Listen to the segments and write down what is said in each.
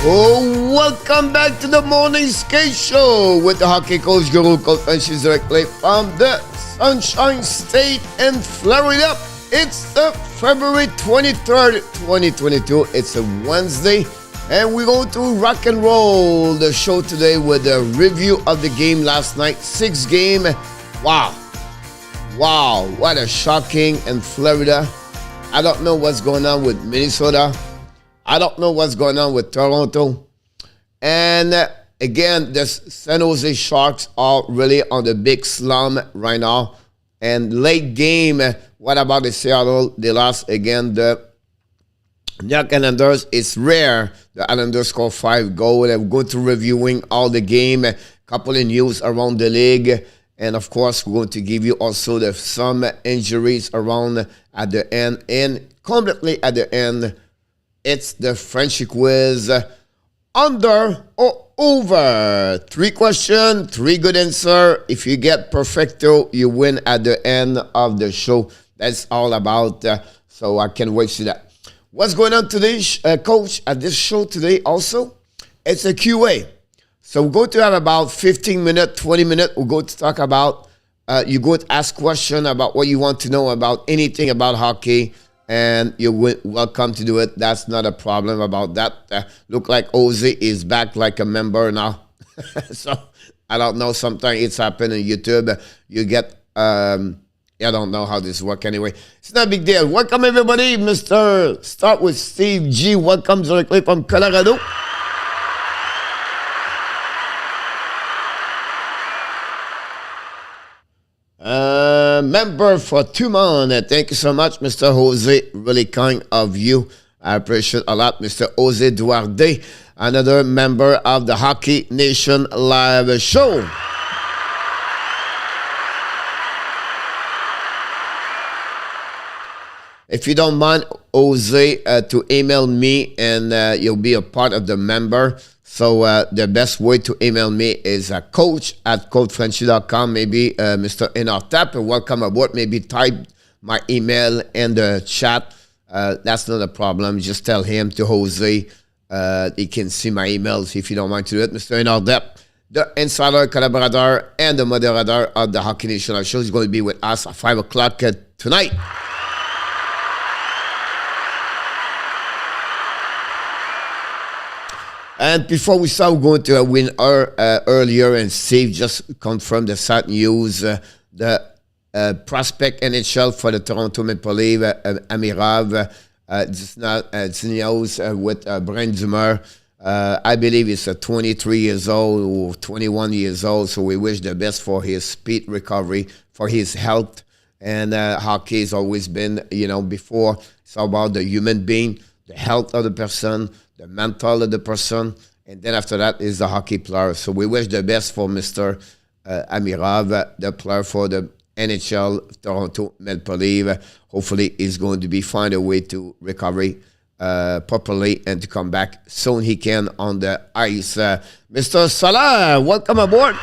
Oh, welcome back to the Morning Skate Show with the hockey coach Guru Coach FRENCHY directly from the Sunshine State in Florida. It's the February 23rd, 2022. It's a Wednesday, and we're going to rock and roll the show today with a review of the game last night. 6 game. Wow, what a shocking in Florida. I don't know what's going on with Minnesota. I don't know what's going on with Toronto. And again, the San Jose Sharks are really on the big slump right now. And late game, what about the Seattle? They lost again. The New York Islanders, it's rare the Islanders score 5 goals. I'm going to reviewing all the game, a couple of news around the league. And of course, we're going to give you also some injuries around at the end. And completely at the end, it's the FRENCHY quiz. Under or over? 3 questions, 3 good answers. If you get perfecto, you win at the end of the show. That's all about. So I can't wait to see that. What's going on today, Coach, at this show today also? It's a QA. So we're going to have about 15 minutes, 20 minutes. We're going to talk about, you're going to ask questions about what you want to know about anything about hockey. And you're welcome to do it. That's not a problem about that. Look like Ozzy is back like a member now. So, I don't know. Sometimes it's happened on YouTube. You get, I don't know how this works anyway. It's not a big deal. Welcome, everybody. Start with Steve G. Welcome directly from Colorado. Member for 2 months. Thank you so much, Mr. Jose. Really kind of you. I appreciate a lot, Mr. Jose Duarte, another member of the Hockey Nation Live Show. If you don't mind, Jose, to email me and you'll be a part of the member. So the best way to email me is coach@coachfrenchy.com. Maybe Mr. Inartap, welcome aboard. Maybe type my email in the chat. That's not a problem. Just tell him to Jose. He can see my emails if you don't mind to do it. Mr. Inartap, the insider, collaborator, and the moderator of the Hockey Nation Show is going to be with us at 5 o'clock tonight. And before we start, we're going to win earlier, and Steve just confirmed the sad news. The prospect NHL for the Toronto Maple Leafs, Amirov, it's news with brain tumor. I believe he's 23 years old or 21 years old, so we wish the best for his speed recovery, for his health. And hockey has always been, before, it's about the human being, the health of the person, the mental of the person, and then after that is the hockey player. So we wish the best for Mr. Amirov, the player for the NHL Toronto Maple Leafs. Hopefully he's going to find a way to recover properly and to come back soon he can on the ice. Mr. Salah, welcome aboard.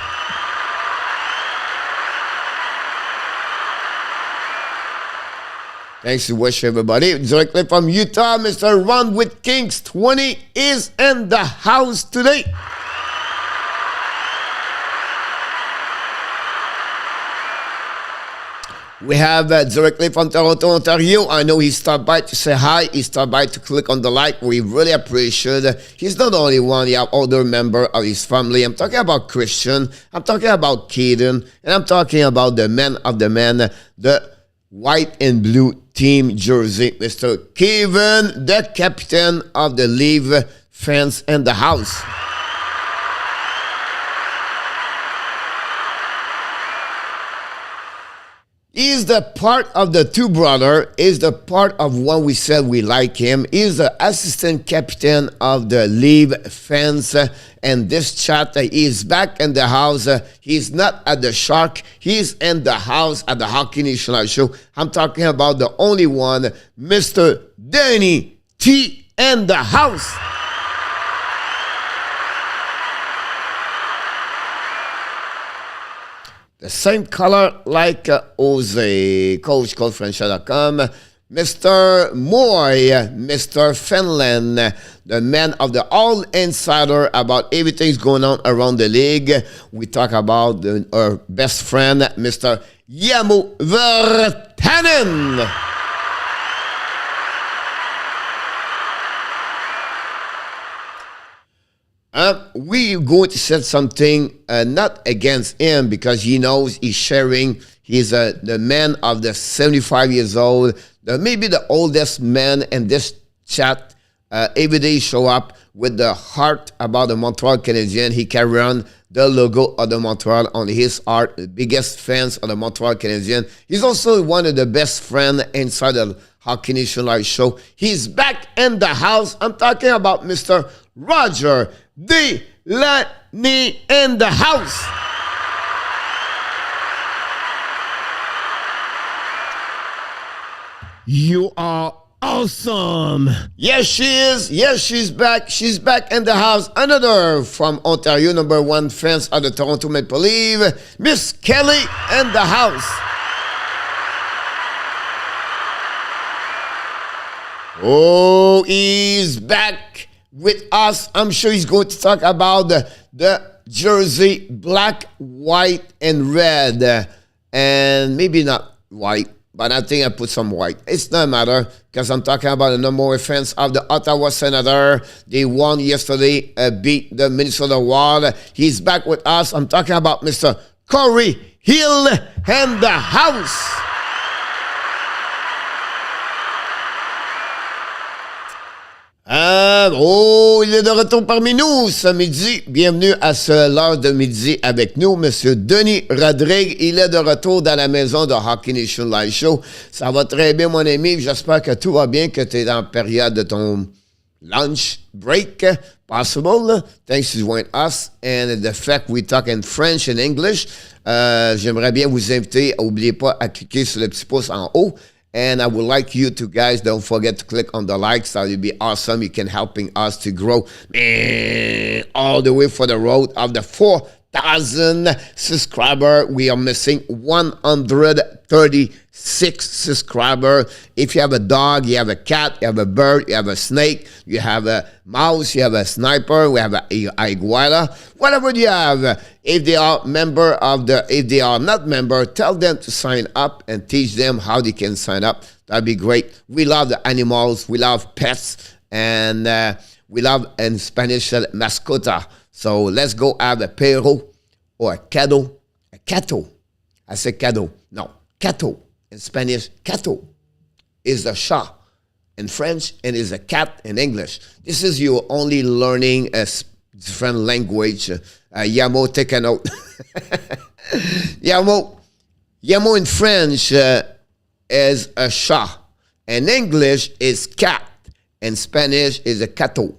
Thanks to wish everybody. Directly from Utah, Mr. Ron with Kings 20 is in the house today. We have directly from Toronto, Ontario. I know he stopped by to say hi. He stopped by to click on the like. We really appreciate it. He's not the only one. He have other member of his family. I'm talking about Christian. I'm talking about Caden. And I'm talking about the man of the man, the white and blue team jersey, Mr. Kevin, the captain of the Leaf fans in the house. He's the part of the 2 brother, is the part of one we said we like him. He's the assistant captain of the Leaf fans. And this chat, he is back in the house. He's not at the Shark. He's in the house at the Hockey Nation Show. I'm talking about the only one, Mr. Danny T in the house. The same color like Jose, coach.FRENCHY.com. Mr. Moy, Mr. Finland, the man of the all insider about everything's going on around the league. We talk about our best friend, Mr. Yamo Virtanen. We're going to say something not against him because he knows he's sharing. He's the man of the 75 years old, maybe the oldest man in this chat. Every day he show up with the heart about the Montreal Canadiens. He carry on the logo of the Montreal on his heart, the biggest fans of the Montreal Canadiens. He's also one of the best friends inside the Hockey Nation Live show. He's back in the house. I'm talking about Mr. Roger Delaney in the house. You are awesome. Yes, she is. Yes, she's back. She's back in the house. Another from Ontario, number one fans of the Toronto Maple Leafs, Miss Kelly in the house. Oh, he's back with us. I'm sure he's going to talk about the jersey, black, white, and red. And maybe not white, but I think I put some white. It's not matter because I'm talking about the number one fans of the Ottawa Senator. They won yesterday, beat the Minnesota Wild. He's back with us. I'm talking about Mr. Corey Hill in the house. Il est de retour parmi nous ce midi. Bienvenue à l'heure de midi avec nous, Monsieur Denis Rodrigue. Il est de retour dans la maison de Hockey Nation Live Show. Ça va très bien, mon ami. J'espère que tout va bien, que tu es dans la période de ton lunch break. Possible. Thanks to join us. And the fact we talk in French and English. J'aimerais bien vous inviter. N'oubliez pas à cliquer sur le petit pouce en haut. And I would like you to guys, don't forget to click on the likes. That would be awesome. You can helping us to grow all the way for the road of the 4,000 subscriber. We are missing 136 subscriber. If you have a dog, you have a cat, you have a bird, you have a snake, you have a mouse, you have a sniper, we have a iguana, whatever you have. If they are if they are not member, tell them to sign up and teach them how they can sign up. That'd be great. We love the animals, we love pets, and we love in Spanish mascota. So let's go have a perro or a cadeau. A cato. I say cadeau. No, cato. In Spanish, cato is a chat in French and is a cat in English. This is you only learning a different language. Yamo, take a note. Yamo in French is a chat. In English is cat. In Spanish is a cato.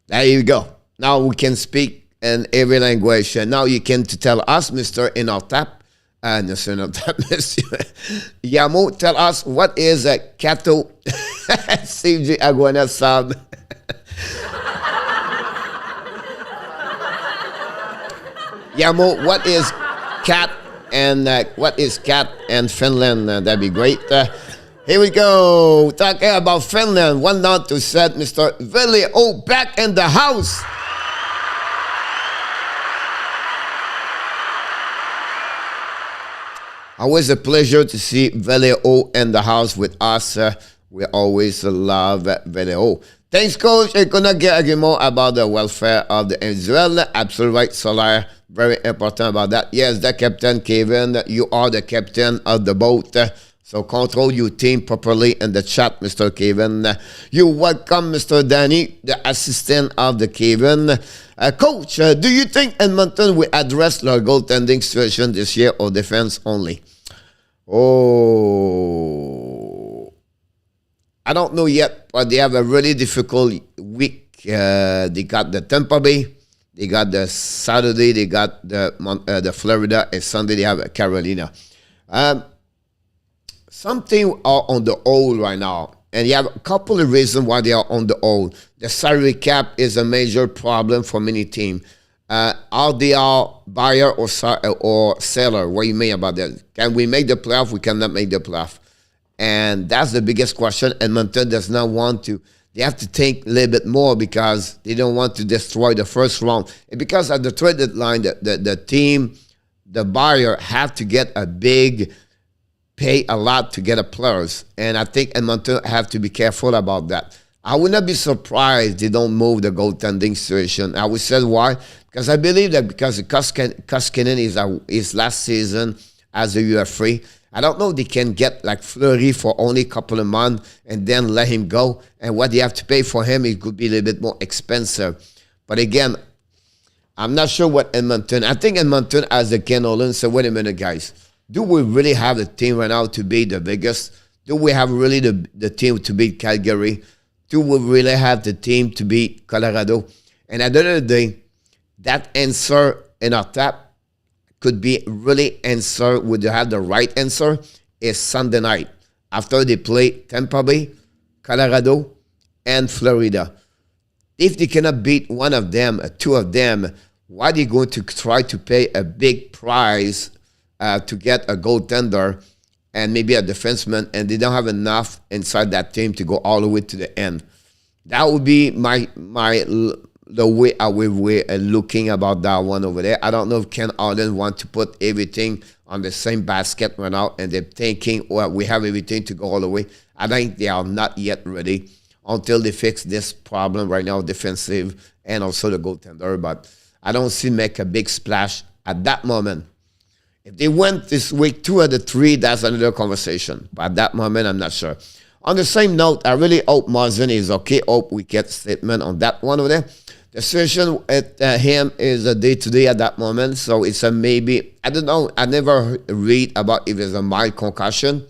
There you go. Now we can speak in every language. Now you can tell us, Mr. Inaltap. Monsieur Inaltap, Monsieur Yamo, tell us what is a cato. CJ Aguana Sab. Yamo, what is cat and Finland? That'd be great. Here we go. Talking about Finland. 1-0 to set. Mr. Velio back in the house. Always a pleasure to see Velio in the house with us. We always love Velio. Thanks, Coach. I'm going to get more about the welfare of the individual. Absolutely right, Solar. Very important about that. Yes, the captain, Kevin. You are the captain of the boat. So control your team properly in the chat, Mr. Kevin. You welcome, Mr. Danny, the assistant of the Kevin. Coach, do you think Edmonton will address their goaltending situation this year or defense only? Oh, I don't know yet, but they have a really difficult week. They got the Tampa Bay, they got the Saturday, they got the Florida, and Sunday they have Carolina. Something are on the hold right now, and you have a couple of reasons why they are on the hold. The salary cap is a major problem for many teams. Are they are buyer or seller? What do you mean about that? Can we make the playoff? We cannot make the playoff. And that's the biggest question. Edmonton does not want to. They have to think a little bit more because they don't want to destroy the first round. And because at the trade deadline, the team, the buyer, have to get a big, pay a lot to get a players. And I think Edmonton have to be careful about that. I would not be surprised they don't move the goaltending situation. I would say why? Because I believe that because Koskinen is his last season as a UFA. I don't know if they can get like Fleury for only a couple of months and then let him go. And what they have to pay for him, it could be a little bit more expensive. But again, I'm not sure what Edmonton. I think Edmonton as the Ken Olin said, wait a minute, guys. Do we really have the team right now to beat the Vegas? Do we have really the team to beat Calgary? Do we really have the team to beat Colorado? And at the end of the day, that answer in our tap could be really answer, would you have the right answer, is Sunday night. After they play Tampa Bay, Colorado, and Florida. If they cannot beat one of them, two of them, why are they going to try to pay a big price to get a goaltender and maybe a defenseman, and they don't have enough inside that team to go all the way to the end? That would be the way I will looking about that one over there. I don't know if Ken Allen want to put everything on the same basket right now, and they're thinking, well, we have everything to go all the way. I think they are not yet ready until they fix this problem right now, defensive and also the goaltender. But I don't see make a big splash at that moment. If they went this week 2 out of 3, that's another conversation. But at that moment, I'm not sure. On the same note, I really hope Mazen is okay. Hope we get a statement on that one over there. The situation at him is a day-to-day at that moment, so it's a maybe. I don't know. I never read about if it's a mild concussion,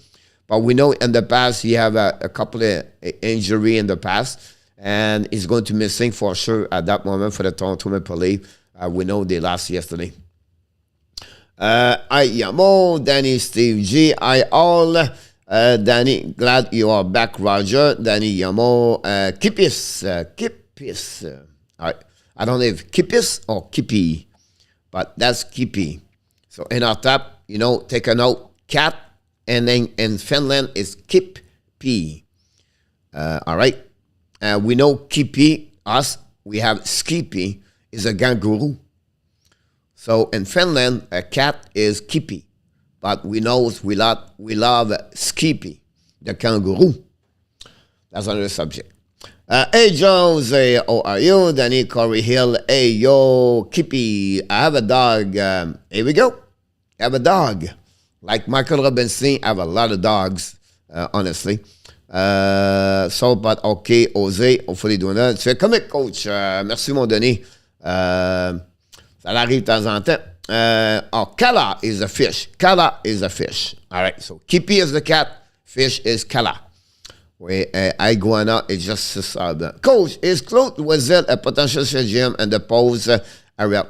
but we know in the past he have a couple of injury in the past, and he's going to be missing for sure at that moment for the Toronto Maple Leafs. We know they lost yesterday. I Yamo, Danny, Steve G, I all. Danny, glad you are back, Roger. Danny Yamo, Kippis. All right. I don't know if Kippis or Kippy, but that's Kippy. So in our tap, take a note, cat, and then in Finland is Kippy. All right. We know Kippy, us, we have Skippy, is a kangaroo. So in Finland, a cat is Kippy. But we know we love Skippy, the kangaroo. That's another subject. Hey Jones, how are you? Danny Corey Hill, hey yo, Kippy, I have a dog. Here we go. I have a dog. Like Michael Robinson, I have a lot of dogs, honestly. But okay, Jose, hopefully doing that. Tu es comique, coach. Merci, mon Denis. Ça arrive de temps en temps. Kala is a fish. Kala is a fish. All right, so Kippy is the cat. Fish is Kala. Iguana is just a sub. Coach, is Claude Loisel a potential GM in the pose area?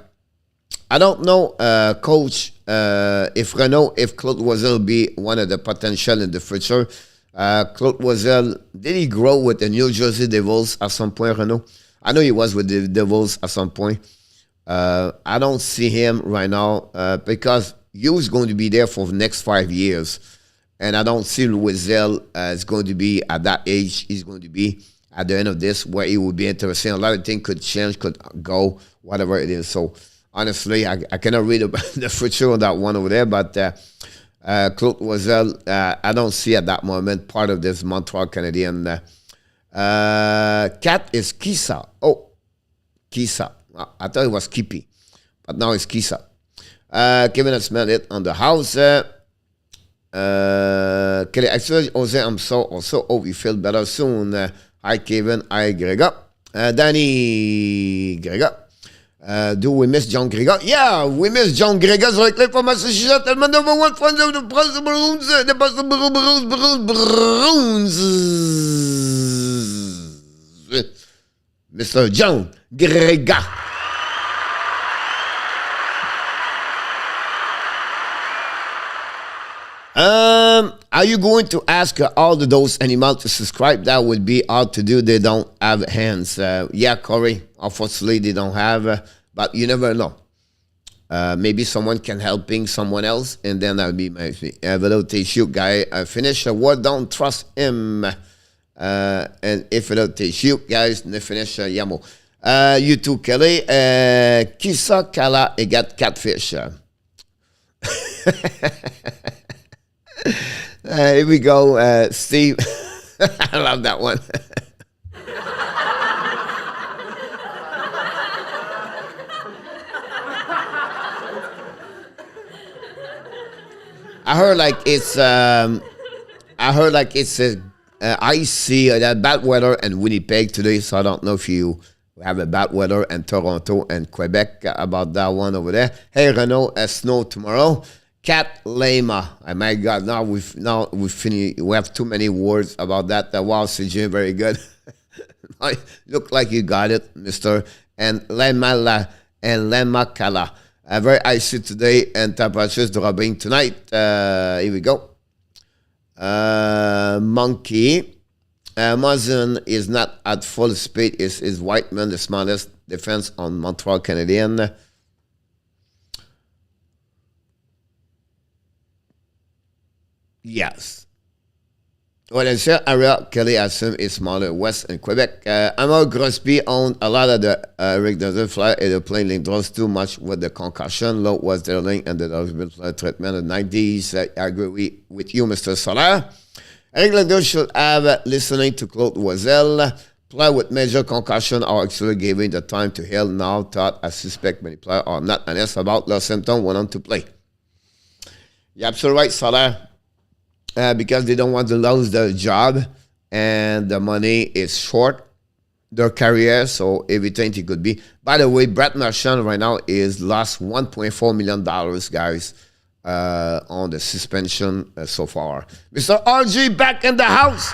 I don't know, Coach, if Claude Loisel be one of the potential in the future. Claude Loisel, did he grow with the New Jersey Devils at some point, Renaud? I know he was with the Devils at some point. I don't see him right now because he was going to be there for the next 5 years. And I don't see Loisel is going to be at that age. He's going to be at the end of this where he will be interesting. A lot of things could change, could go, whatever it is. So, honestly, I cannot read about the future on that one over there. But Claude Loisel, I don't see at that moment part of this Montreal Canadiens. Cat is Kisa. Oh, Kisa. I thought it was Kippy, but now it's Kisa. Kevin has smelled it on the house. Actually, Jose, I'm also hope you feel better soon. Hi, Kevin. Hi, Gregor. Danny Gregor. Do we miss John Gregor? Yeah, we miss John Gregor. So I click for Massachusetts. And my number one friend of the Bruins. The Bruins. Mr. John Gregor. Are you going to ask all of those animals to subscribe? That would be hard to do. They don't have hands. Yeah, Corey. Unfortunately, they don't have. But you never know. Maybe someone can helping someone else, and then I'll be my Velo shoot guy. Finish a word, don't trust him. And if it'll shoot guys, ne finish yamo. You too, Kelly. Kisa Kala got catfish. Here we go, Steve. I love that one. I heard like it's icy, that bad weather in Winnipeg today. So I don't know if you have a bad weather in Toronto and Quebec about that one over there. Hey Renault, snow tomorrow. Cat Lema. Oh my God, now we've finished. We have too many words about that. Wow, CJ, very good. Look like you got it, Mister. And Lema Kala. Very icy today and temperatures dropping tonight. Here we go. Monkey. Amazon is not at full speed. Is Whiteman the smallest defense on Montreal Canadiens? Yes. Well, in certain area, Kelly assume is smaller. West and Quebec. Amor Grosby owned a lot of the Rick doesn't fly and the plane link draws too much with the concussion. Low was their link and the doesn't fly treatment in the 90s. I agree with you, Mr. Soler. Eric Lindor should have listening to Claude Loisel. Play with major concussion or actually giving the time to heal. Now thought I suspect many players are not honest about their symptoms went on to play. You're absolutely right, Soler. Because they don't want to lose their job and the money is short, their career, so everything it could be. By the way, Brett Marchand right now is lost $1.4 million, guys, on the suspension so far. Mr. RG back in the house.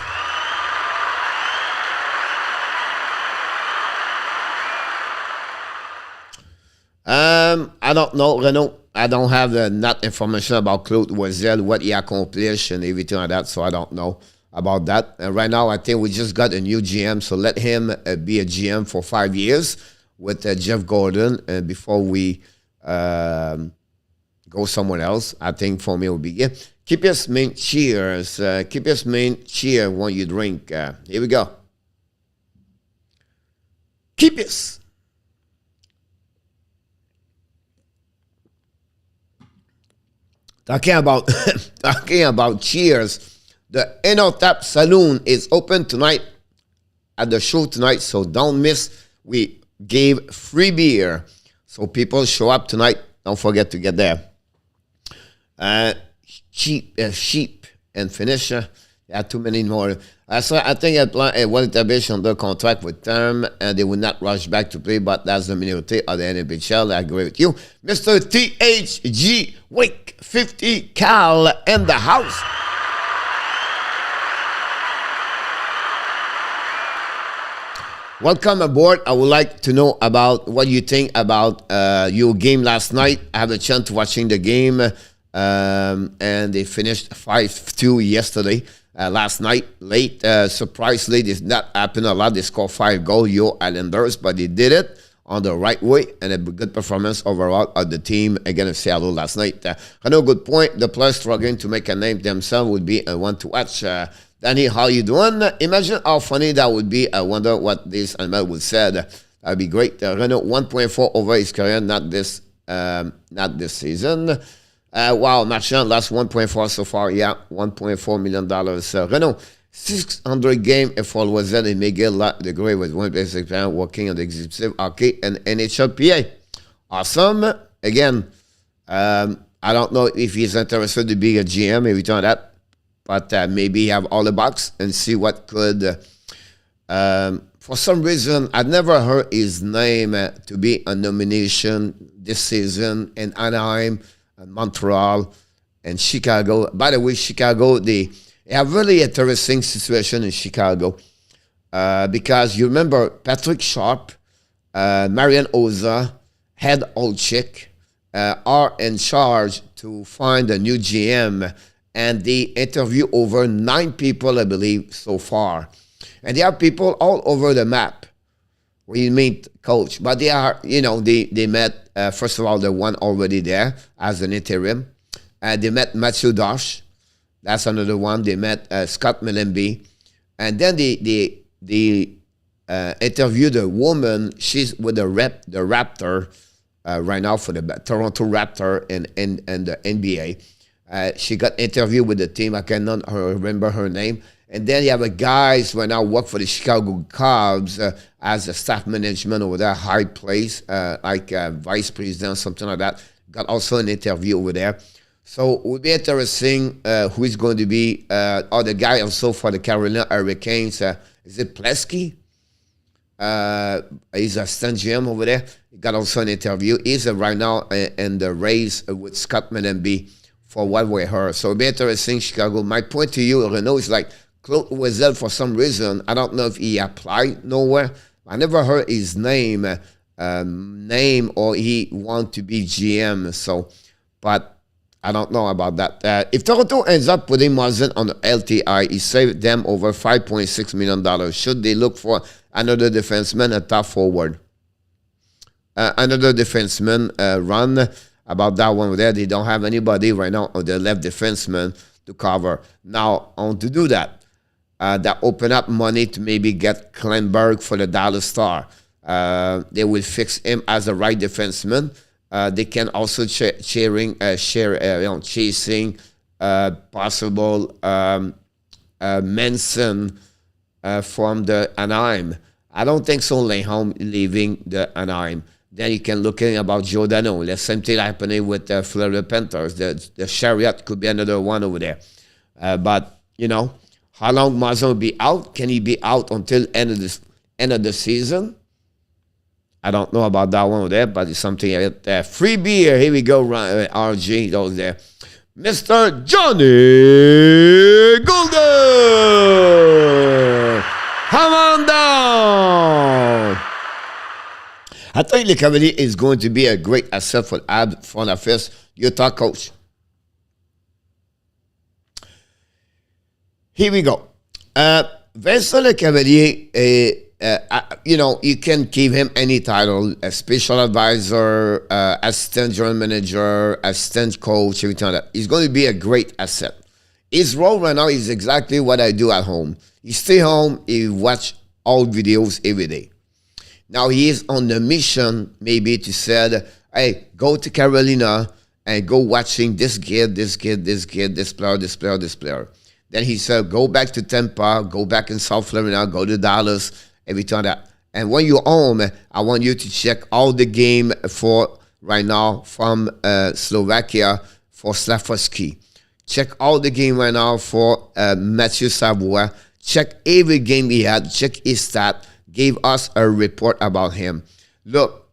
I don't know, Renault. I don't have not information about Claude Loisel, what he accomplished and everything like that, so I don't know about that. And right now, I think we just got a new GM, so let him be a GM for 5 years with Jeff Gordon before we go somewhere else. I think for me it will be good. Keep your main cheers. Keep your main cheer when you drink. Here we go. Keep it. Talking about cheers, the Enotap Saloon is open tonight at the show tonight, so don't miss. We gave free beer, so people show up tonight. Don't forget to get there. Sheep and finisher. Yeah, too many more. So I think it will establish under contract with term, and they will not rush back to play, but that's the minority of the NHL. I agree with you. Mr. THG Wake 50 Cal in the house. Welcome aboard. I would like to know about what you think about your game last night. I had a chance to watching the game, and they finished 5-2 yesterday. Last night, late, surprisingly, this not happen a lot. They scored 5 goals, your Islanders, but they did it on the right way, and a good performance overall of the team against Seattle last night. I know, good point. The players struggling to make a name themselves would be a one to watch. Danny, how you doing? Imagine how funny that would be. I wonder what this animal would said. That would be great. Renault 1.4 over his career, not this season. Wow, Marchand lost 1.4 so far. Yeah, $1.4 million. Renault, 600 game for Loisel and Miguel the Great with one place experience working on the executive hockey and NHLPA. Awesome. Again, I don't know if he's interested to be a GM, every time that, but maybe have all the box and see what could. For some reason, I've never heard his name to be a nomination this season in Anaheim, and Montreal, and Chicago. By the way, Chicago, they have really interesting situation in Chicago because you remember Patrick Sharp, Marian Oza, head Olczyk are in charge to find a new GM, and they interview over 9 people, I believe, so far. And they have people all over the map. when you meet coach. But they are, they met, first of all, the one already there as an interim. They met Matthew Dosh. That's another one. They met Scott Millenby. And then they interviewed a woman. She's with the Raptor right now for the Toronto Raptor in the NBA. She got interviewed with the team. I cannot remember her name. And then you have a guys right now work for the Chicago Cubs as a staff management over there, high place, like vice president, something like that. Got also an interview over there. So it would be interesting who is going to be, the guy also for the Carolina Hurricanes. Is it Plesky? He's a stand GM over there. He got also an interview. He's right now in the race with Scott Millenby for what we heard. So it'll be interesting, Chicago. My point to you, Renault, is like Claude Wessel, for some reason, I don't know if he applied nowhere. I never heard his name or he want to be GM. So, but I don't know about that. If Toronto ends up putting Muzzin on the LTI, he saved them over $5.6 million. Should they look for another defenseman, a top forward? Another defenseman run about that one there. They don't have anybody right now on the left defenseman to cover. Now, on to do that. That open up money to maybe get Kleinberg for the Dallas Star. They will fix him as a right defenseman. They can also chasing possible Manson from the Anaheim. I don't think so. Lehom leaving the Anaheim. Then you can look in about Giordano. The same thing happening with the Florida Panthers. The Chariot could be another one over there. But how long Mazon will be out? Can he be out until end of the season? I don't know about that one over there, but it's something there. Free beer. Here we go, RG. Those there. Mr. Johnny Golden. Come on down. I think the Cavalier is going to be a great asset for front office. Utah coach. Here we go. Vincent Le Cavalier, you can give him any title, a special advisor, assistant general manager, assistant coach, everything like that. He's going to be a great asset. His role right now is exactly what I do at home. He stay home, he watch all videos every day. Now he is on the mission maybe to say, hey, go to Carolina and go watching this kid, this player. Then he said, go back to Tampa, go back in South Florida, go to Dallas, everything like that. And when you're home, I want you to check all the game for right now from Slovakia for Slavkovsky. Check all the game right now for Mathieu Savoie. Check every game he had. Check his stat. Gave us a report about him. Look,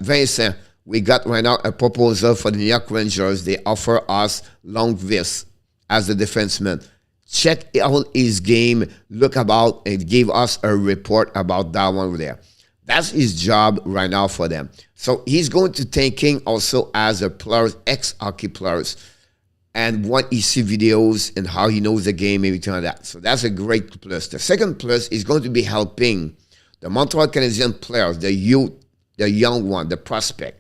Vincent, we got right now a proposal for the New York Rangers. They offer us Longvis as the defenseman. Check out his game. Look about and give us a report about that one over there. That's his job right now for them. So he's going to thinking also as a player, ex-hockey players, and what he see videos and how he knows the game, everything like that. So that's a great plus. The second plus is going to be helping the Montreal Canadiens players, the youth, the young one, the prospect.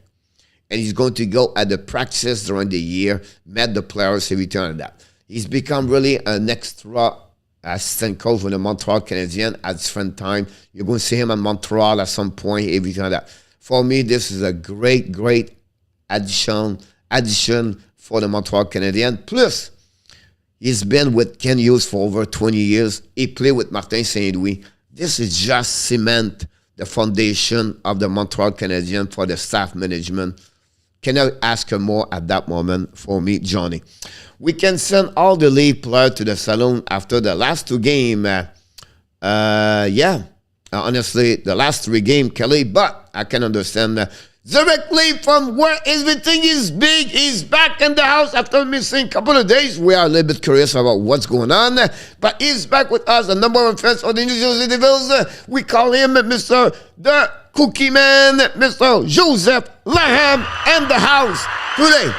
And he's going to go at the practice during the year, met the players, everything like that. He's become really an extra assistant coach for the Montreal Canadiens at different time. You're going to see him at Montreal at some point, everything like that. For me, this is a great, great addition for the Montreal Canadiens. Plus, he's been with Ken Hughes for over 20 years. He played with Martin Saint-Louis. This is just cement the foundation of the Montreal Canadiens for the staff management. Cannot ask her more at that moment for me, Johnny. We can send all the lead players to the salon after the last two games. Honestly, the last three games, Kelly, but I can understand directly from where everything is big. He's back in the house after missing a couple of days. We are a little bit curious about what's going on, but he's back with us. A number of friends of the New Jersey Devils. We call him Mr. The Cookie Man, Mr. Joseph Laham, in the house today.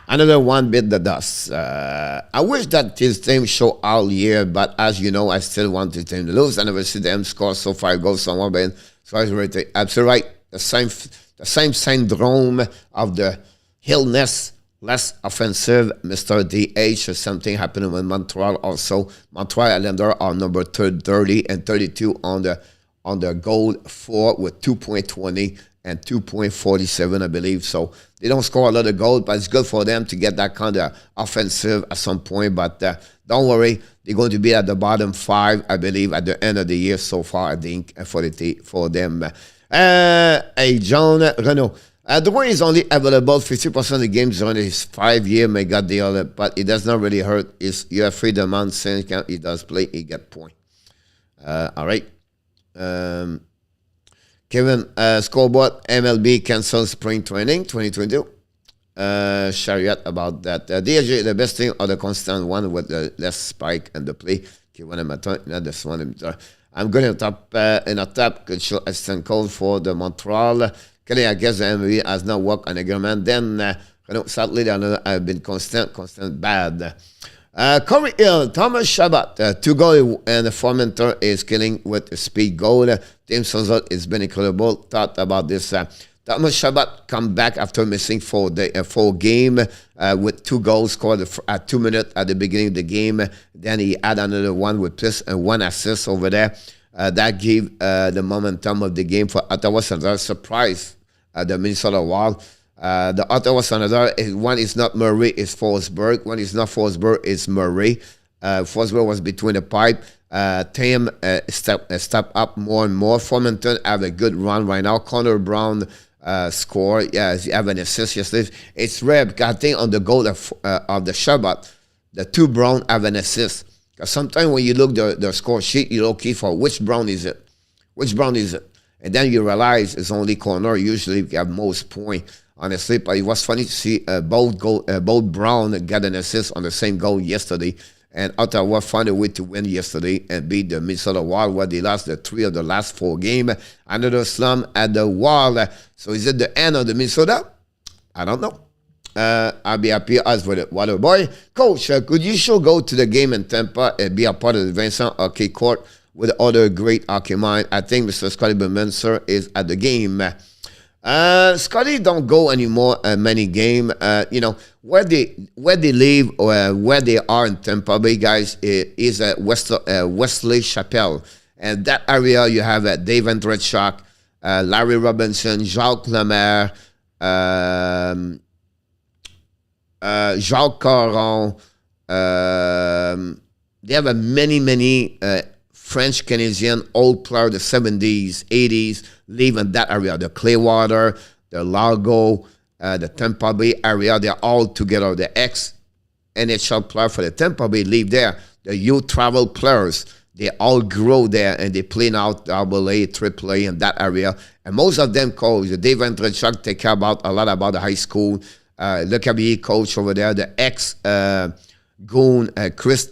Another one bit the dust. I wish that his team show all year, but as you know, I still want the team to lose. I never see them score so 5 goals somewhere, but so I was absolutely right. The same syndrome of the illness, less offensive, Mr. DH. Something happening with Montreal also. Montreal Islanders are number 30 and 32 on the goal for with 2.20 and 2.47, I believe. So they don't score a lot of goals, but it's good for them to get that kind of offensive at some point. But don't worry, they're going to be at the bottom 5, I believe, at the end of the year so far, I think, for them. Hey, John Renault. The one is only available 50% of the games during his 5-year mega deal, but it does not really hurt. You have freedom on since he does play, he get point. All right. Kevin, scoreboard, MLB cancels spring training 2022. Chariot about that. DSG, the best thing or the constant one with the less spike and the play. This one. I'm going to top in a top. Could show assistant call for the Montreal. I guess the MLB has not worked on agreement. Then, sadly, they have been constant bad. Corey Hill, Thomas Shabbat, 2 goals and the Formentor is killing with a speed goal. Team result has been incredible. Thought about this. Thomas Shabbat come back after missing 4 game with 2 goals scored at 2 minutes at the beginning of the game. Then he had another one with plus and 1 assist over there. That gave the momentum of the game for Ottawa Senators. Surprise the Minnesota Wild. The Ottawa Senators, one is not Murray, it's Forsberg. One is not Forsberg, it's Murray. Forsberg was between the pipe. Tim step up more and more. Formenton have a good run right now. Connor Brown score. Yeah, he have an assist yesterday. It's rare because I think on the goal of the Shabbat, the 2 Brown have an assist. Because sometimes when you look the score sheet, you're looking for which Brown is it? Which Brown is it? And then you realize it's only Connor. Usually we have most points. Honestly, but it was funny to see both Brown get an assist on the same goal yesterday. And Ottawa found a way to win yesterday and beat the Minnesota Wild, where they lost the 3 of the last 4 games. Another slump at the Wild. So is it the end of the Minnesota? I don't know. I'll be happy as with it. Water boy. Coach, could you sure go to the game in Tampa and be a part of the Vincent Hockey Court with other great hockey mind? I think Mr. Scotty Bemensor is at the game. Scotty don't go anymore many game. Where they live or where they are in Tampa Bay, guys, is Wesley Chapel, and that area you have Dave Andrechuk, Larry Robinson, Jacques Lemaire, Jacques Caron. They have many French Canadian old players, the 70s, 80s, live in that area. The Clearwater, the Largo, the Tampa Bay area, they're all together. The ex-NHL player for the Tampa Bay live there. The youth travel players, they all grow there and they play now AA, AAA in that area. And most of them coach. Dave Andrechuk take care about a lot about the high school. Look at me, coach over there. The ex-goon, Chris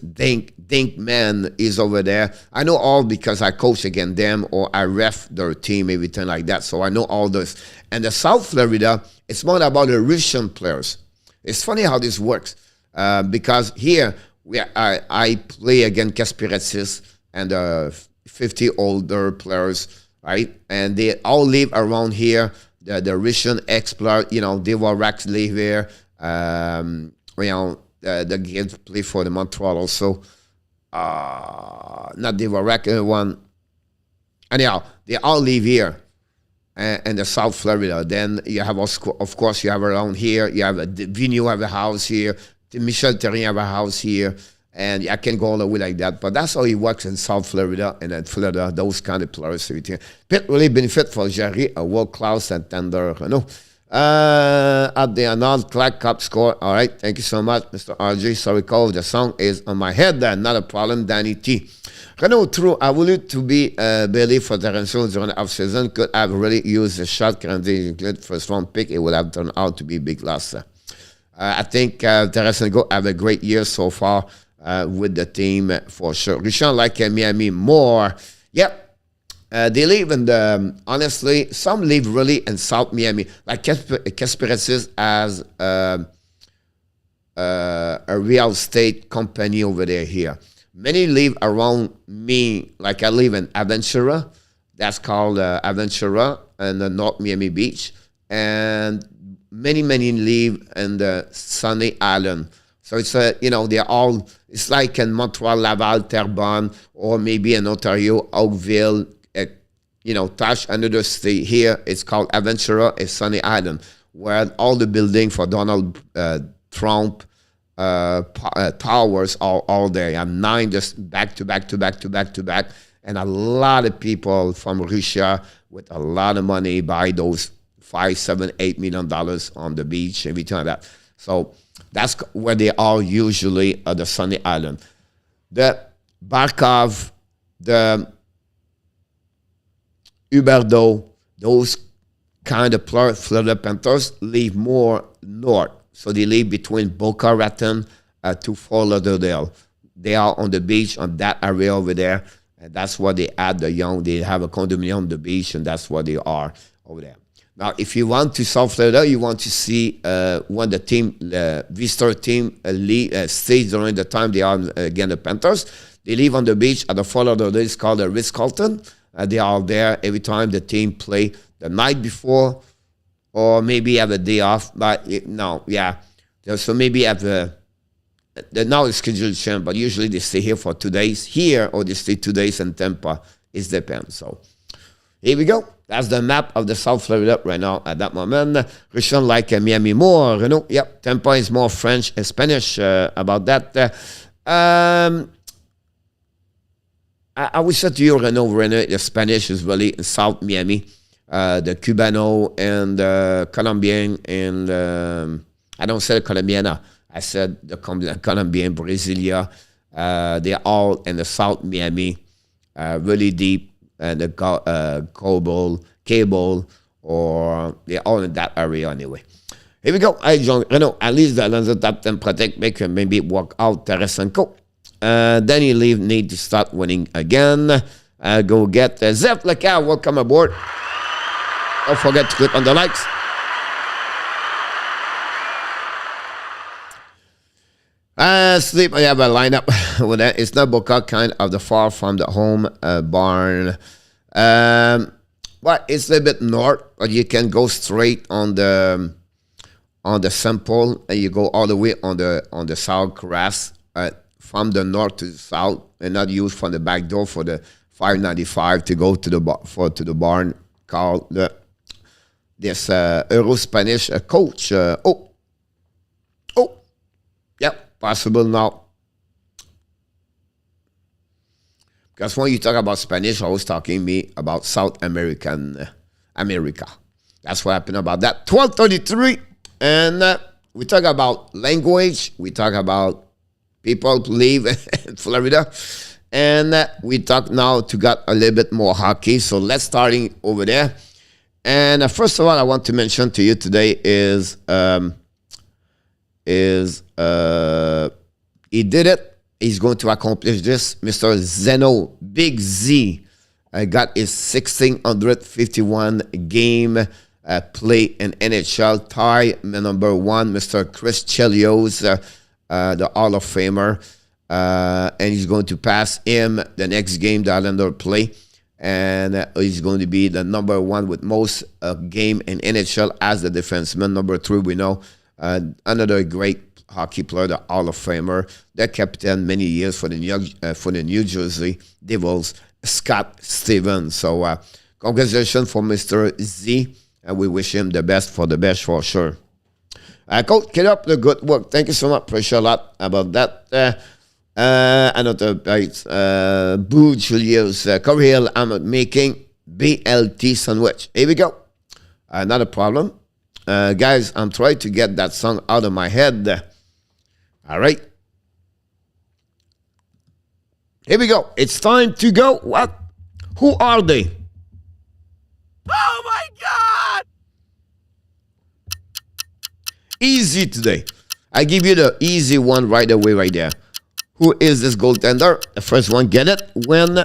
Dinkman is over there. I know all because I coach against them or I ref their team, everything like that. So I know all this. And the South Florida, it's more about the Russian players. It's funny how this works because here I play against Kasparetsis and 50 older players, right? And they all live around here. The Russian ex-player, Devorak live here. The kids play for the Montreal also. Not Devorak, one. Anyhow, they all live here in the South Florida. Then you have, of course, you have around here, you have Vigneault have a house here, Michel Therrien have a house here, and I can go all the way like that. But that's how it works in South Florida and in Florida, those kind of players. Pitt really benefit for Jerry, a world-class and tender, at the Arnold Clark Cup score. All right, thank you so much, Mr. RJ. Sorry, call the song is on my head. Not a problem, Danny T. True, I wanted to be Bailey for Terence during the off-season. Could have really used the shot currently included first round pick. It would have turned out to be big loss. I think Terence Go have a great year so far with the team for sure. Richard like Miami more. Yep. They live in the, honestly, some live really in South Miami. Like Kasparetsis has a real estate company over there here. Many live around me, like I live in Aventura. That's called Aventura in the North Miami Beach. And many live in the Sunny Island. So it's they're all, it's like in Montreal, Laval, Terrebonne, or maybe in Ontario, Oakville, touch another state here. It's called Aventura, a Sunny Island, where all the building for Donald Trump towers are all there. You have 9 just back to back, and a lot of people from Russia with a lot of money buy those $5, $7, $8 million on the beach, everything like that. So that's where they are usually at the Sunny Island. The Barkov, the Huberdeau, those kind of Florida Panthers live more north. So they live between Boca Raton to Fort Lauderdale. They are on the beach on that area over there. And that's where they add the young. They have a condominium on the beach, and that's where they are over there. Now, if you want to South Florida, you want to see when the team, the visitor team, stays during the time they are again the Panthers. They live on the beach at the Fort Lauderdale. It's called the Ritz-Carlton. They are there every time the team play the night before, or maybe have a day off. But so maybe have now it's scheduled change, but usually they stay here for 2 days here, or they stay 2 days in Tampa. It depends. So here we go. That's the map of the South Florida right now at that moment. Christian like Miami more, Yep, Tampa is more French and Spanish about that. I would say to you, Renault, the Spanish is really in South Miami. The Cubano and the Colombian and I don't say Colombiana. I said the Colombian, Brasilia. They're all in the South Miami, really deep. The cable, or they're all in that area anyway. Here we go. Hey, John, at least the Lanza top 10 protect, make him maybe walk out Tarasenko. Then you need to start winning again. Go get Zef Lecal. Welcome aboard. Don't forget to click on the likes. Sleep, I have a lineup with that. It's not Boca kind of the far from the home barn. But it's a little bit north, but you can go straight on the sample, and you go all the way on the south grass from the north to the south, and not use from the back door for the 595 to go to the barn called this Euro Spanish coach. Yep, possible now. Because when you talk about Spanish, always talking me about South America. That's what happened about that. 12:33, and we talk about language. We talk about people who live in Florida, and we talk now to get a little bit more hockey. So let's starting over there. And first of all, I want to mention to you today is he did it. He's going to accomplish this. Mr. Zeno, Big Z, got his 1,651 game play in NHL. Tie number 1, Mr. Chris Chelios, the Hall of Famer. And he's going to pass him the next game the Islander play. And he's going to be the number 1 with most game in NHL as the defenseman. Number 3, we know, another great hockey player, the Hall of Famer, the captain many years for the New Jersey Devils, Scott Stevens. So congratulations for Mr. Z, and we wish him the best for sure. Coach, keep up the good work. Thank you so much. Appreciate a lot about that. Another Boo Julius Correal, I'm making BLT sandwich. Here we go. Not a problem. Guys, I'm trying to get that song out of my head. All right. Here we go. It's time to go. What? Who are they? Oh, my God. Easy today. I give you the easy one right away right there. Who is this goaltender? The first one, get it? When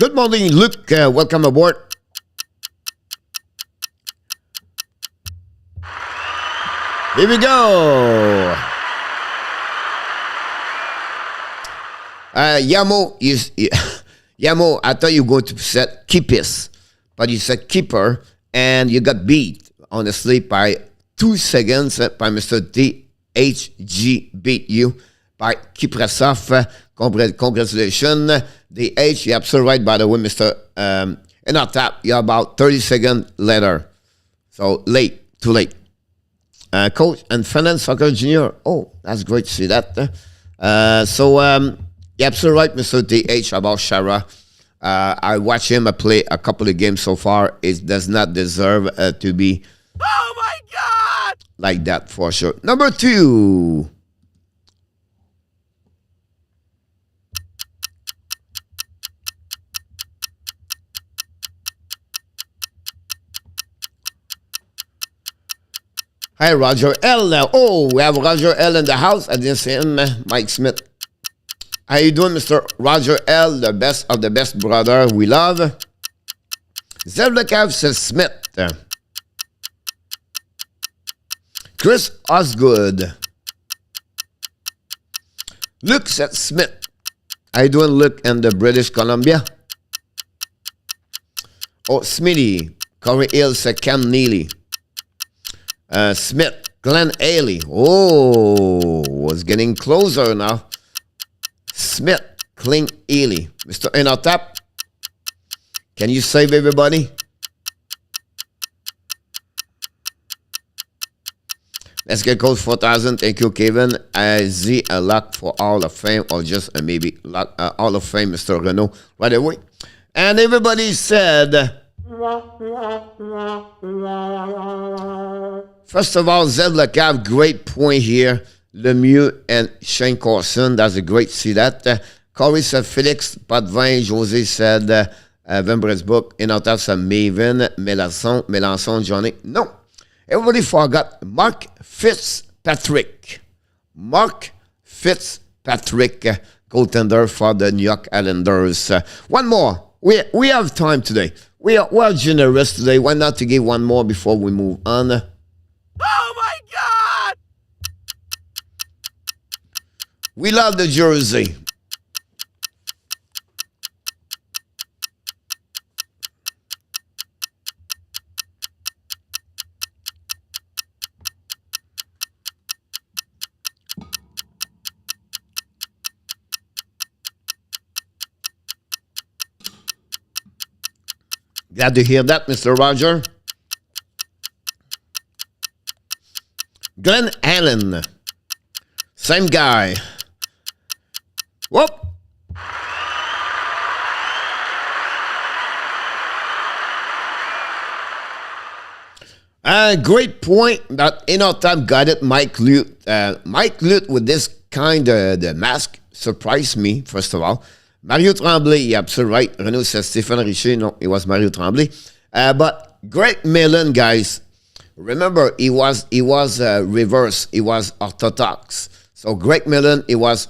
Good morning, Luke. Welcome aboard. Here we go. Yamo, Yamo, I thought you were going to set keepers, but you said keeper, and you got beat, honestly, by 2 seconds by Mr. DHG beat you by Kiprasov. Congratulations, DH. You're absolutely right, by the way, Mr. And on top, you're about 30 seconds later. So late, too late. Coach and Fernand Soccer Junior. Oh, that's great to see that. You're absolutely right, Mr. DH, about Shara. I watched him play a couple of games so far. It does not deserve to be Oh my God! like that for sure. Number 2. Hi, Roger L. Oh, we have Roger L in the house. I didn't see him, Mike Smith. How you doing, Mr. Roger L., the best of the best brother we love? Zevlakav says Smith. Chris Osgood. Luke says Smith. How you doing, Luke, in the British Columbia? Oh, Smitty. Corey Hill said Cam Neely. Smith. Glenn Ailey. Oh, was getting closer now. Smith, Kling Ely. Mr. Enotap, can you save everybody? Let's get code 4,000. Thank you, Kevin. Z, a luck for all of fame, or just maybe luck, all of fame, Mr. Renault, right away. And everybody said, first of all, Zed Lacav, great point here. Lemieux and Shane Corson, that's a great to see that. Corey said Felix Potvin. José said Vembresbook. Inotav said Maven, Melanson, Johnny. No. Everybody forgot Mark Fitzpatrick. Mark Fitzpatrick, goaltender for the New York Islanders. One more. We have time today. We are generous today. Why not to give one more before we move on? Oh my God! We love the jersey. Glad to hear that, Mr. Roger. Glenn Allen. Same guy. Whoop. Great point that in our time got it, Mike Lute. Mike Lute with this kind of the mask surprised me, first of all. Mario Tremblay, you're absolutely right. Renaud says Stéphane Richer. No, it was Mario Tremblay. But Greg Millen, guys, remember he was reverse. He was orthodox. So Greg Millen, it was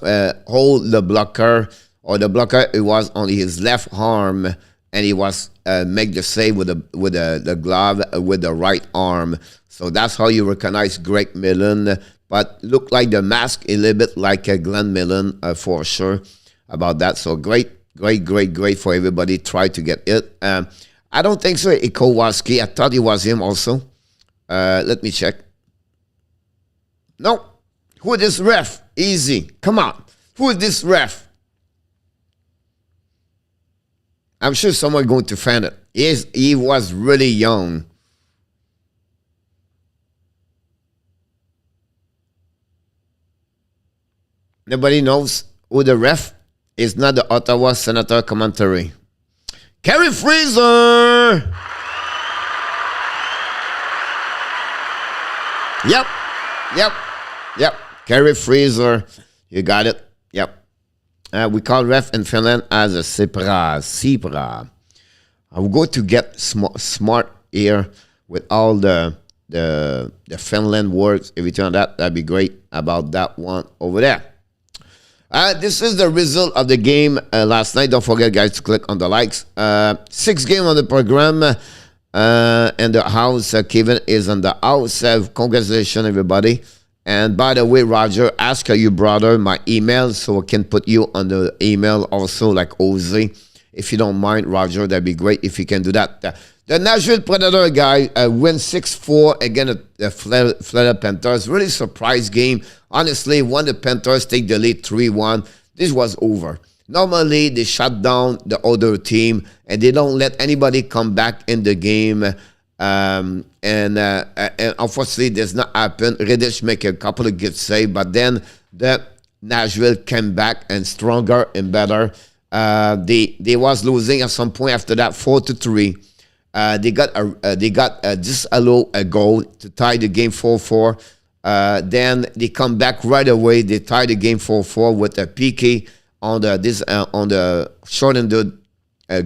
hold the blocker, or the blocker, it was on his left arm, and he was make the save with the glove with the right arm. So that's how you recognize Greg Millen. But look like the mask a little bit like Glenn Millen for sure about that. So great for everybody. Try to get it. I don't think so. Kowalski. I thought it was him also. Let me check. No. Who is this ref? Easy. Come on. Who is this ref? I'm sure someone going to find it. He was really young. Nobody knows who the ref is. Not the Ottawa Senator commentary. Carey Fraser. Yep. Carey Fraser. You got it. Yep. We call ref in Finland as a Sipra. I will go to get smart here with all the Finland words. Everything on that, that'd be great about that one over there. This is the result of the game last night. Don't forget, guys, to click on the likes. 6 game on the program. And the house, Kevin is on the house. Congratulations, everybody. And by the way, Roger, ask your brother my email so I can put you on the email also, like Ozzy. If you don't mind, Roger, that'd be great if you can do that. The Nashville Predator guy wins 6-4 against the Florida Panthers. Really surprise game. Honestly, when the Panthers take the lead 3-1, this was over. Normally, they shut down the other team and they don't let anybody come back in the game. And unfortunately, this not happen. Reddish make a couple of good saves, but then the Nashville came back and stronger and better. They was losing at some point after that 4-3. They got just a goal to tie the game 4-4. Then they come back right away. They tie the game 4-4 with a PK on the shortened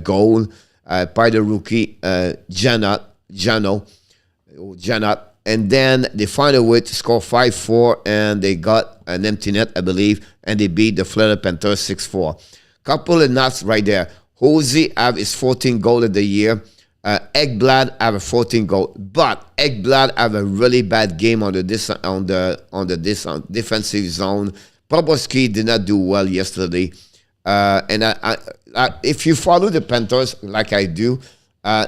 goal by the rookie Janot, and then they find a way to score 5-4, and they got an empty net, I believe, and they beat the Florida Panthers 6-4. Couple of nuts right there. Hosey have his 14th goal of the year. Ekblad have a 14 goal, but Ekblad have a really bad game on the defensive zone. Bobrovsky did not do well yesterday. And if you follow the Panthers like I do,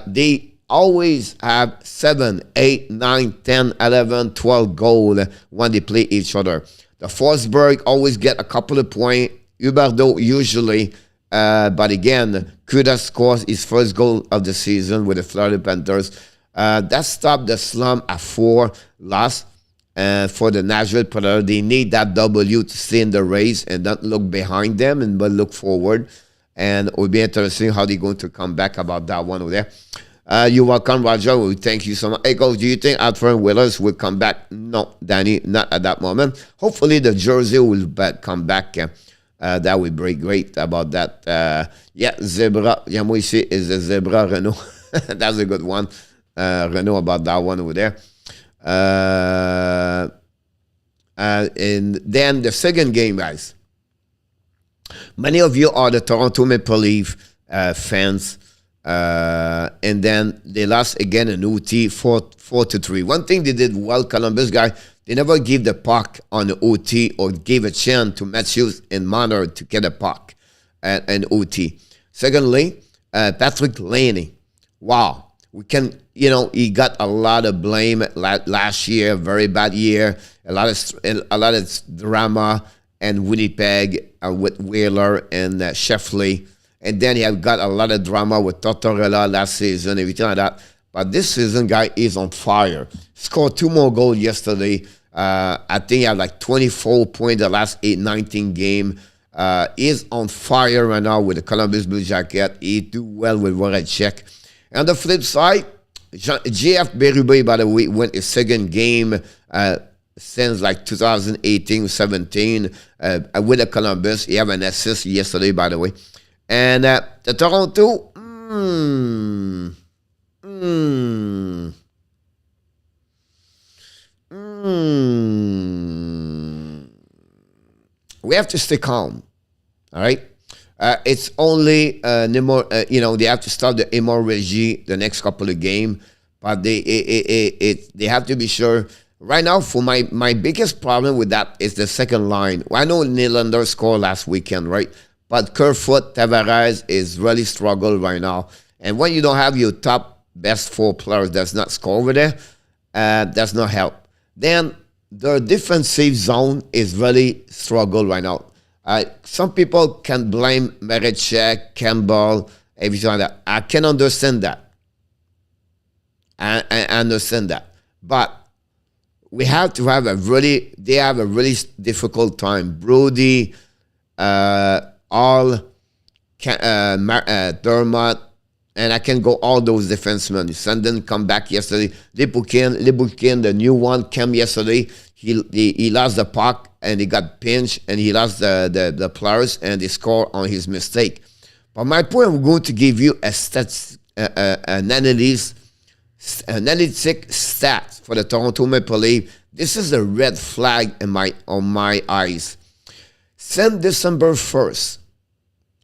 they always have 7, 8, 9, 10, 11, 12 goals when they play each other. The Forsberg always get a couple of points. Huberdeau usually. But again, Kuda scores his first goal of the season with the Florida Panthers. That stopped the slump at 4 loss. For the Nashville Predators, they need that W to stay in the race and not look behind them but look forward. And it will be interesting how they're going to come back about that one over there. You're welcome, Roger. We thank you so much. Hey, Coach, do you think Alfred Willers will come back? No, Danny, not at that moment. Hopefully, the jersey will come back. That would be great about that. Yeah, Zebra. Yamoishi is a Zebra Renault. That's a good one. Renault about that one over there. And then the second game, guys. Many of you are the Toronto Maple Leaf fans. And then they lost again in OT 4-3. One thing they did well, Columbus guy, they never gave the puck on the OT or gave a chance to Matthews and Marner to get a puck and OT. Secondly, Patrick Laney. Wow. We can, he got a lot of blame last year, very bad year, a lot of drama and Winnipeg with Wheeler and Sheffley. And then he had got a lot of drama with Tortorella last season, everything like that. But this season, guy is on fire. Scored 2 more goals yesterday. I think he had like 24 points the last 19 game. Is on fire right now with the Columbus Blue Jacket. He do well with Voracek. On the flip side, JF Berube, by the way, went his second game since like 2018-17 with the Columbus. He had an assist yesterday, by the way. And the Toronto, we have to stay calm, all right? It's only they have to start the hemorrhage the next couple of games, but they have to be sure. Right now, for my biggest problem with that is the second line. I know Nylander scored last weekend, right? But Kerfoot, Tavares is really struggle right now. And when you don't have your top best 4 players that's not score over there, that's not help. Then the defensive zone is really struggle right now. Some people can blame Marechek, Campbell, everything like that. I can understand that. I understand that. But we have to have they have a really difficult time. Brody, Dermott, and I can go all those defensemen. Sandin come back yesterday. Libukin, the new one, came yesterday. He lost the puck and he got pinched and he lost the players and they scored on his mistake. But my point, I'm going to give you an analytic stat for the Toronto Maple Leafs. This is a red flag on my eyes. since December 1st.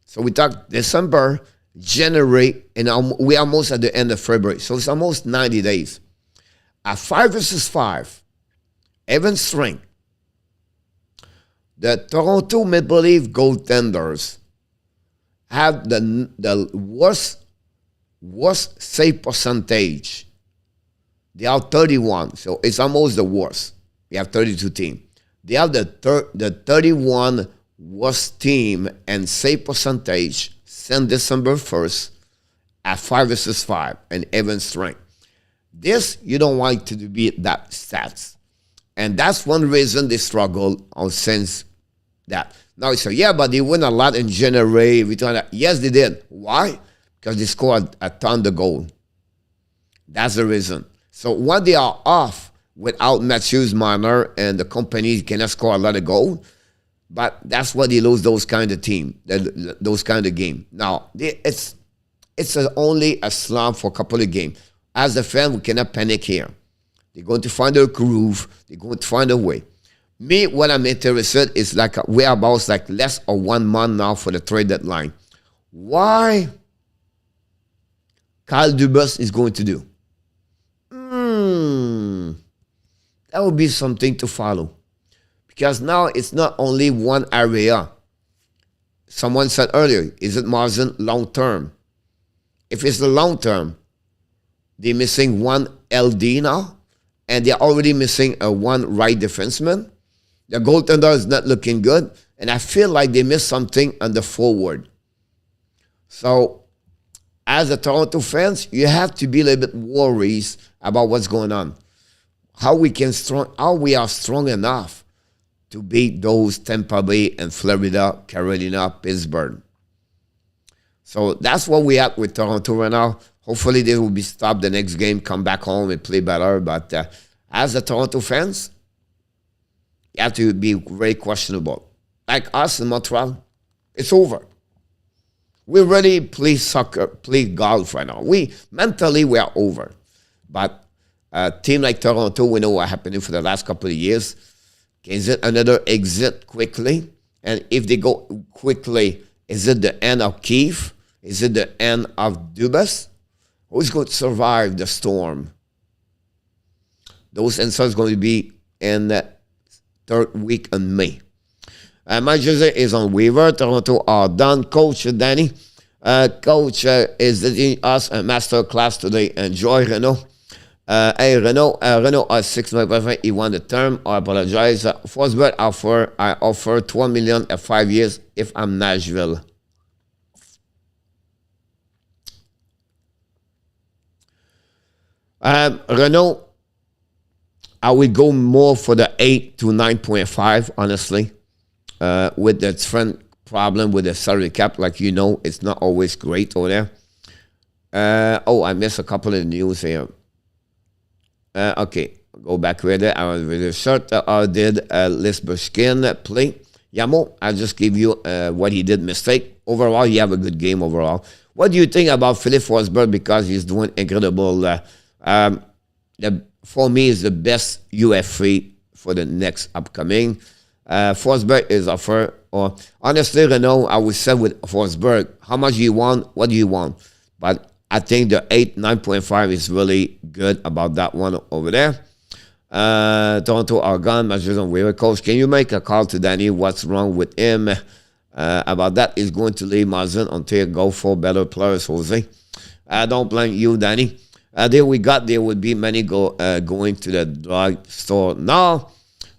So we talk December, January, and we're almost at the end of February. So it's almost 90 days. At 5 versus 5, even strength, the Toronto Maple Leaf goaltenders have the worst save percentage. They are 31, so it's almost the worst. We have 32 teams. They have the 31 worst team and save percentage since December 1st at 5 versus 5 and even strength. This, you don't want to be that stats. And that's one reason they struggle since that. Now you say, yeah, but they win a lot in January. Yes, they did. Why? Because they scored a ton of goals. That's the reason. So when they are off without Matthews, Marner, and the company cannot score a lot of goals, but that's why they lose those kind of team, those kind of game. Now, it's only a slump for a couple of games. As a fan, we cannot panic here. They're going to find a groove. They're going to find a way. Me, what I'm interested is like we're about like less of 1 month now for the trade deadline. Why Kyle Dubas is going to do? That would be something to follow. Because now it's not only one area. Someone said earlier, is it Marzen long term? If it's the long term, they're missing one LD now, and they're already missing a one right defenseman. The goaltender is not looking good, and I feel like they missed something on the forward. So, as a Toronto fans, you have to be a little bit worried about what's going on. How we are strong enough to beat those Tampa Bay and Florida, Carolina, Pittsburgh. So that's what we have with Toronto right now. Hopefully they will be stopped the next game, come back home and play better. But as a Toronto fans, you have to be very questionable. Like us in Montreal, it's over. We already play soccer, play golf right now. Mentally, we are over. But a team like Toronto, we know what happened for the last couple of years. Is it another exit quickly? And if they go quickly, is it the end of Keefe? Is it the end of Dubas? Who's going to survive the storm? Those answers are going to be in the third week in May. My jersey is on waiver. Toronto are done. Coach Danny. Coach is leading us a master class today. Enjoy, Renault. Hey, Renault has 6.5. He won the term. I apologize. Forsberg I offer $12 million at 5 years if I'm Nashville. Renault, I would go more for the 8 to 9.5, honestly. With the trend problem with the salary cap, like you know, it's not always great over there. I missed a couple of news here. Okay, go back with it. I was really short. Did Lisbushkin play? Yamo, I'll just give you what he did mistake. Overall, he have a good game overall. What do you think about Philip Forsberg? Because he's doing incredible. For me, is the best UFA for the next upcoming. Forsberg is offer. Or honestly, Renault, I would say with Forsberg, how much do you want? What do you want? But I think the 9.5 is really good about that one over there. Toronto are gone. Matches on waiver. Coach, can you make a call to Danny? What's wrong with him? About that is going to leave Marzen until go for better players, Jose. Don't blame you, Danny. There would be many going to the drugstore now.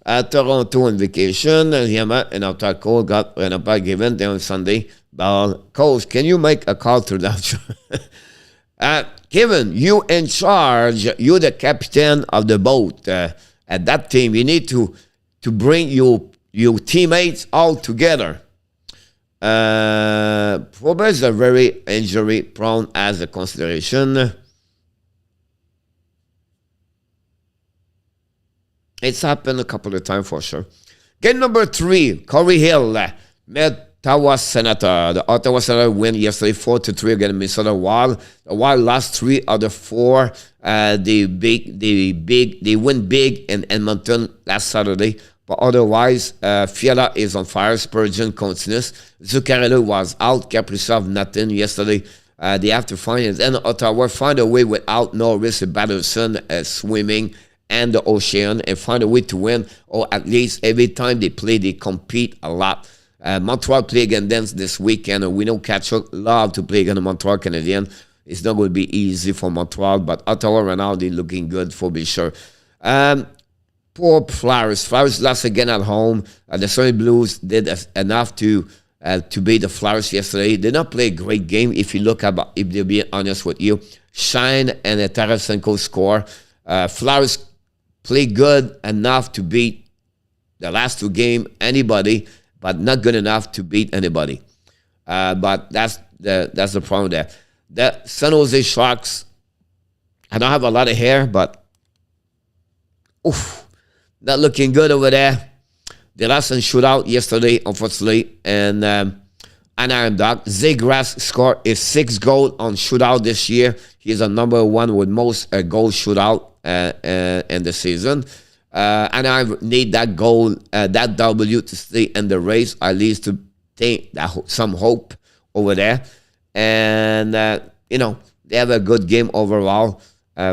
Toronto on vacation. Yama and our call got an given there on Sunday. But Coach, can you make a call to that? Kevin, you in charge. You're the captain of the boat. At that team, you need to bring your teammates all together. Probably is a very injury prone as a consideration. It's happened a couple of times for sure. Game number 3, Corey Hill met Ottawa Senator. The Ottawa Senator win yesterday 4-3 against Minnesota Wild. The Wild lost 3 out of 4. They win big in Edmonton last Saturday. But otherwise, Fiala is on fire. Spurgeon continues. Zuccarello was out. Kaprizov nothing yesterday. They have to find it. And Ottawa find a way without Norris and Batterson swimming and the ocean and find a way to win. Or at least every time they play, they compete a lot. Montreal play against them this weekend. And we know Kachuk love to play against the Montreal Canadiens. It's not going to be easy for Montreal, but Ottawa right now, they're looking good for be sure. Poor Flyers. Flyers lost again at home. The Surrey Blues did enough to beat the Flyers yesterday. They did not play a great game if you look about, if they'll be honest with you. Shine and Tarasenko score. Flyers play good enough to beat the last two games, anybody, but not good enough to beat anybody. But that's the problem there. The San Jose Sharks, I don't have a lot of hair, but not looking good over there. They lost in shootout yesterday, unfortunately, and Anaheim Ducks. Zegras scored his 6th goal on shootout this year. He is a number one with most goal shootout in the season. Anaheim need that goal, that W to stay in the race, at least to take some hope over there. And, they have a good game overall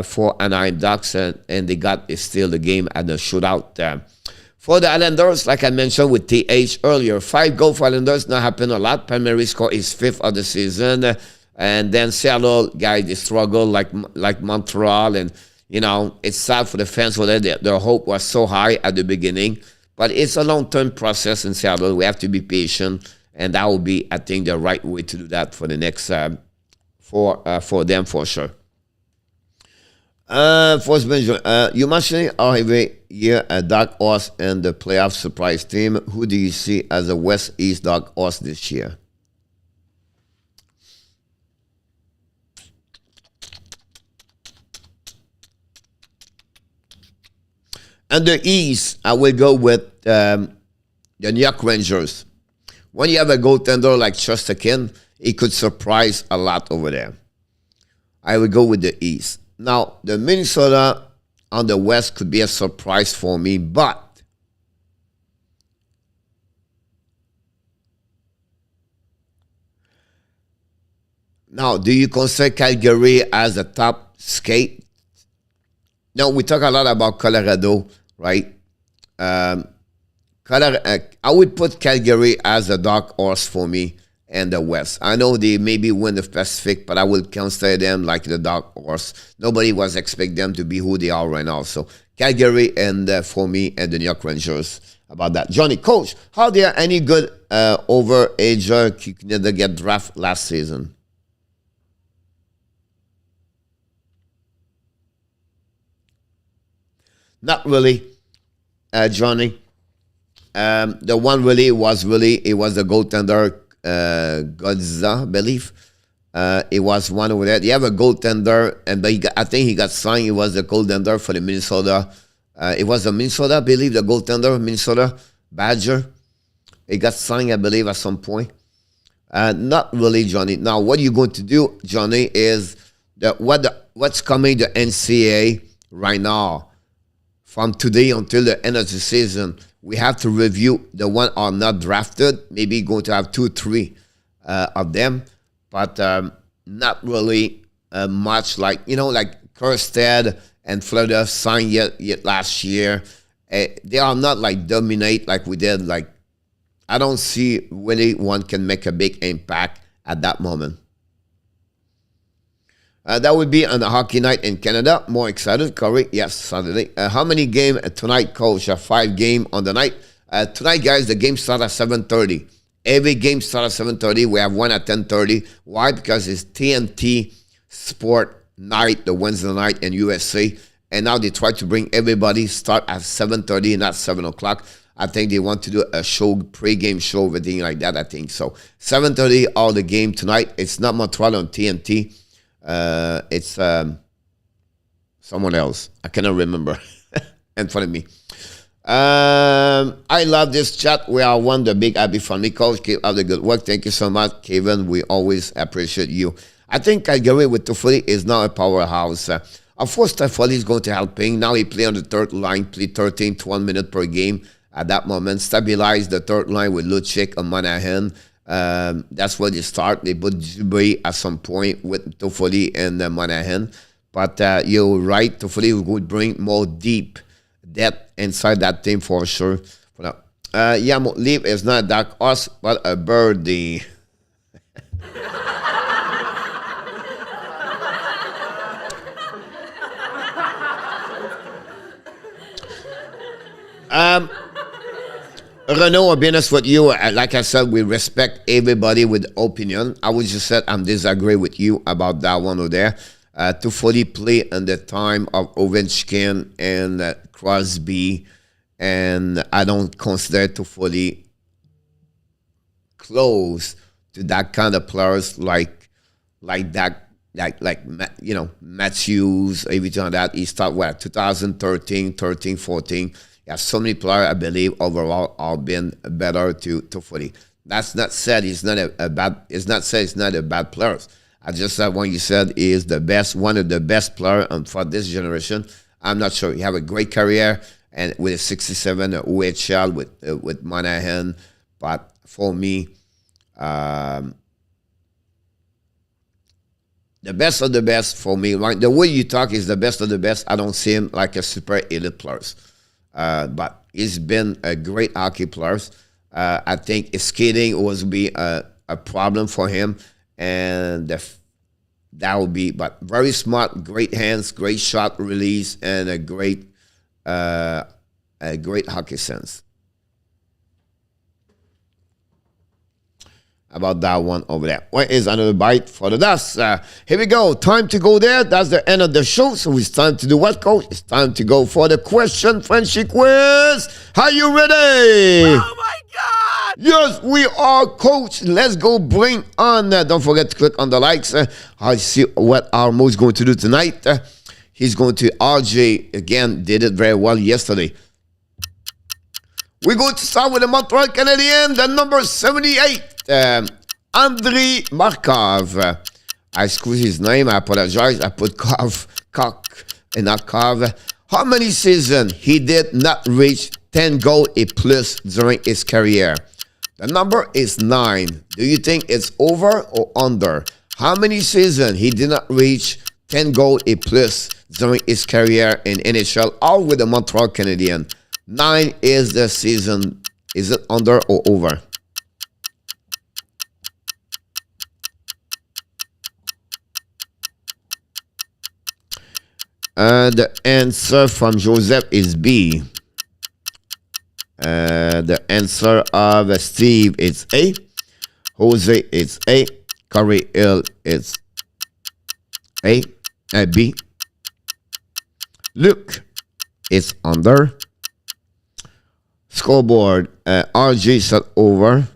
for Anaheim Ducks, and they got still the game at the shootout. For the Islanders, like I mentioned with TH earlier, 5 goals for Islanders, not happen a lot. Primary score is 5th of the season. And then Seattle, guys, they struggle like Montreal. And, it's sad for the fans for that. Their hope was so high at the beginning. But it's a long-term process in Seattle. We have to be patient. And that will be, I think, the right way to do that for the next, for them for sure. First mention, you mentioned every year a dark horse and the playoff surprise team. Who do you see as a West East dark horse this year? And the East, I will go with the New York Rangers. When you have a goaltender like Chesterkin, he could surprise a lot over there. I will go with the East. Now, the Minnesota on the West could be a surprise for me, but now, do you consider Calgary as a top skate? No, we talk a lot about Colorado, right? I would put Calgary as a dark horse for me and the West. I know they maybe win the Pacific, but I will consider them like the dark horse. Nobody was expecting them to be who they are right now. So Calgary and for me and the New York Rangers about that. Johnny, coach, how there any good over-ager who never get drafted last season? Not really, Johnny. The one really was the goaltender, Godza, I believe. It was one over there. They have a goaltender, I think he got signed. He was the goaltender for the Minnesota. It was a Minnesota, I believe, the goaltender, Minnesota Badger. He got signed, I believe, at some point. Not really, Johnny. Now, what you're going to do, Johnny, is what's coming to NCAA right now. From today until the end of the season, we have to review the one are not drafted. Maybe going to have 2, 3 of them, but not really much like Kerstead and Florida signed yet last year. They are not like dominate like we did. Like I don't see really one can make a big impact at that moment. That would be on a hockey night in Canada. More excited, Corey? Yes, Saturday. How many games tonight, Coach? 5 games on the night. Tonight, guys, the game starts at 7:30. Every game starts at 7:30. We have one at 10:30. Why? Because it's TNT Sport Night, the Wednesday night in USA. And now they try to bring everybody start at 7:30, not 7 o'clock. I think they want to do a show, pre-game show, everything like that, I think. So 7:30, all the game tonight. It's not Montreal on TNT. It's someone else. I cannot remember in front of me. I love this chat. We are one, the big happy family. Coach, keep up the good work. Thank you so much, Kevin. We always appreciate you. I think Calgary with Toffoli is now a powerhouse. Of course, Toffoli is going to help him. Now he play on the third line, play 13 to 1 minute per game. at that moment, stabilize the third line with Lucic and Monahan. That's where they start. They put Dubé at some point with Toffoli and Monahan. But you're right, Toffoli would bring more deep depth inside that team for sure. Yamo, leave is not a dark horse, but a birdie. Renaud, I'll be honest with you. Like I said, we respect everybody with opinion. I would just say I'm disagree with you about that one over there. Toffoli play in the time of Ovechkin and Crosby, and I don't consider Toffoli close to that kind of players like that, you know, Matthews, everything like that. He started 2013, 14. Yeah, so many players, I believe, overall, have been better to Toffoli. That's not said he's not a bad. It's not said he's not a bad player. I just said when you said he is the best, one of the best players for this generation. I'm not sure. He have a great career and with a 67 OHL with Monahan, but for me, the best of the best for me. Right? The way you talk is the best of the best. I don't see him like a super elite player. But he's been a great hockey player. I think his skating was be a problem for him, and that will be. But very smart, great hands, great shot release, and a great hockey sense. About that one over there. Where is another bite for the dust? Here we go. Time to go there. That's the end of the show. So it's time to do what, Coach? It's time to go for the question, Frenchy quiz. Are you ready? Oh my God! Yes, we are, Coach. Let's go bring on. Don't forget to click on the likes. I see what our Mo is going to do tonight. He's going to RJ again. Did it very well yesterday. We're going to start with the Montreal Canadiens, the number 78. Andrei Markov. I excuse his name. I apologize. I put cock and not carve. How many seasons he did not reach 10 goals a plus during his career? The number is 9. Do you think it's over or under? How many seasons he did not reach 10 goals a plus during his career in NHL, all with the Montreal Canadiens? 9 is the season. Is it under or over? The answer from Joseph is B. The answer of Steve is A. Jose is A. Corey Hill is A. B. Luke is under. Scoreboard. RG said over.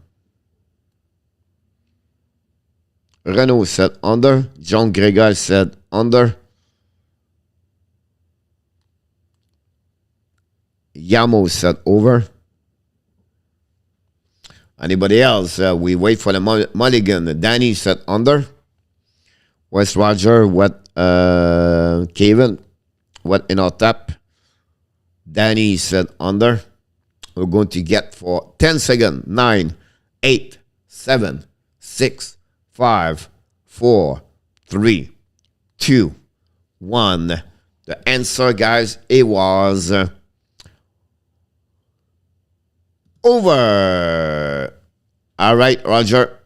Renault said under. John Gregor said under. Yamo said over. Anybody else? We wait for the mulligan. Danny said under. West Roger, what? Kevin, what in our tap? Danny said under. We're going to get for 10 seconds. 9, 8, 7, 6, 5, 4, 3, 2, 1. The answer, guys, it was over. All right, Roger.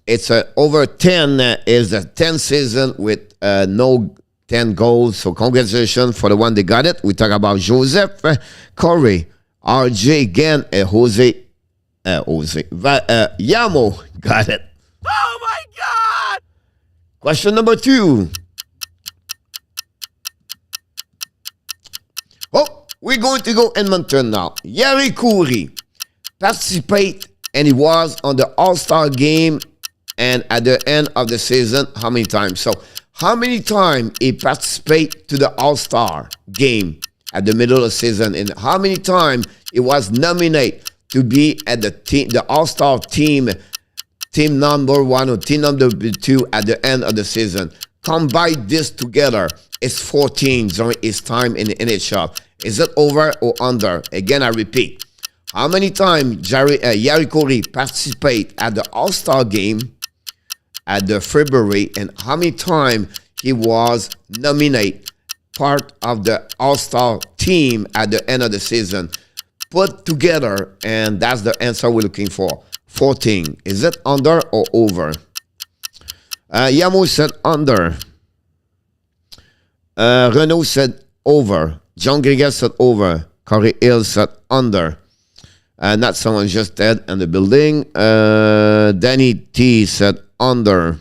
It's over 10 is the 10th season with no 10 goals. So congratulations for the one that got it. We talk about Joseph, Corey, RJ again, Jose, Yamo got it. Oh my God! Question number 2. Oh, we're going to go Edmonton now. Yari Kuri participate and he was on the All-Star game and at the end of the season, how many times? So how many times he participate to the All-Star game at the middle of the season, and how many times he was nominated to be at the All-Star team number 1 or team number 2 at the end of the season? Combine this together, it's 14 during his time in the NHL. Is it over or under? Again, I repeat. How many times Yari Corey participate at the All-Star game at the February, and how many times he was nominated part of the All-Star team at the end of the season? Put together, and that's the answer we're looking for. 14. Is it under or over? Yamo said under. Renault said over. John Grigel said over. Corey Hill said under. Not someone just dead in the building. Danny T said under.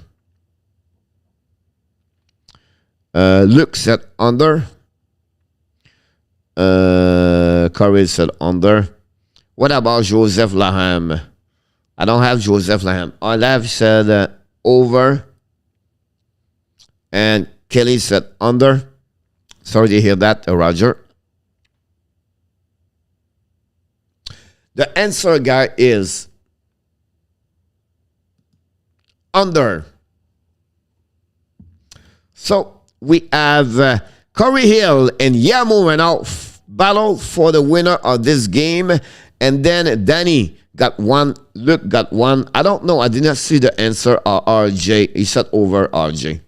Luke said under. Corey said under. What about Joseph Laham? I don't have Joseph Laham. Olav said over. And Kelly said under. Sorry to hear that, Roger. The answer, guy, is under. So we have Corey Hill and Yamo went out battle for the winner of this game. And then Danny got one. Luke got one. I don't know. I did not see the answer. RJ. He said over RJ.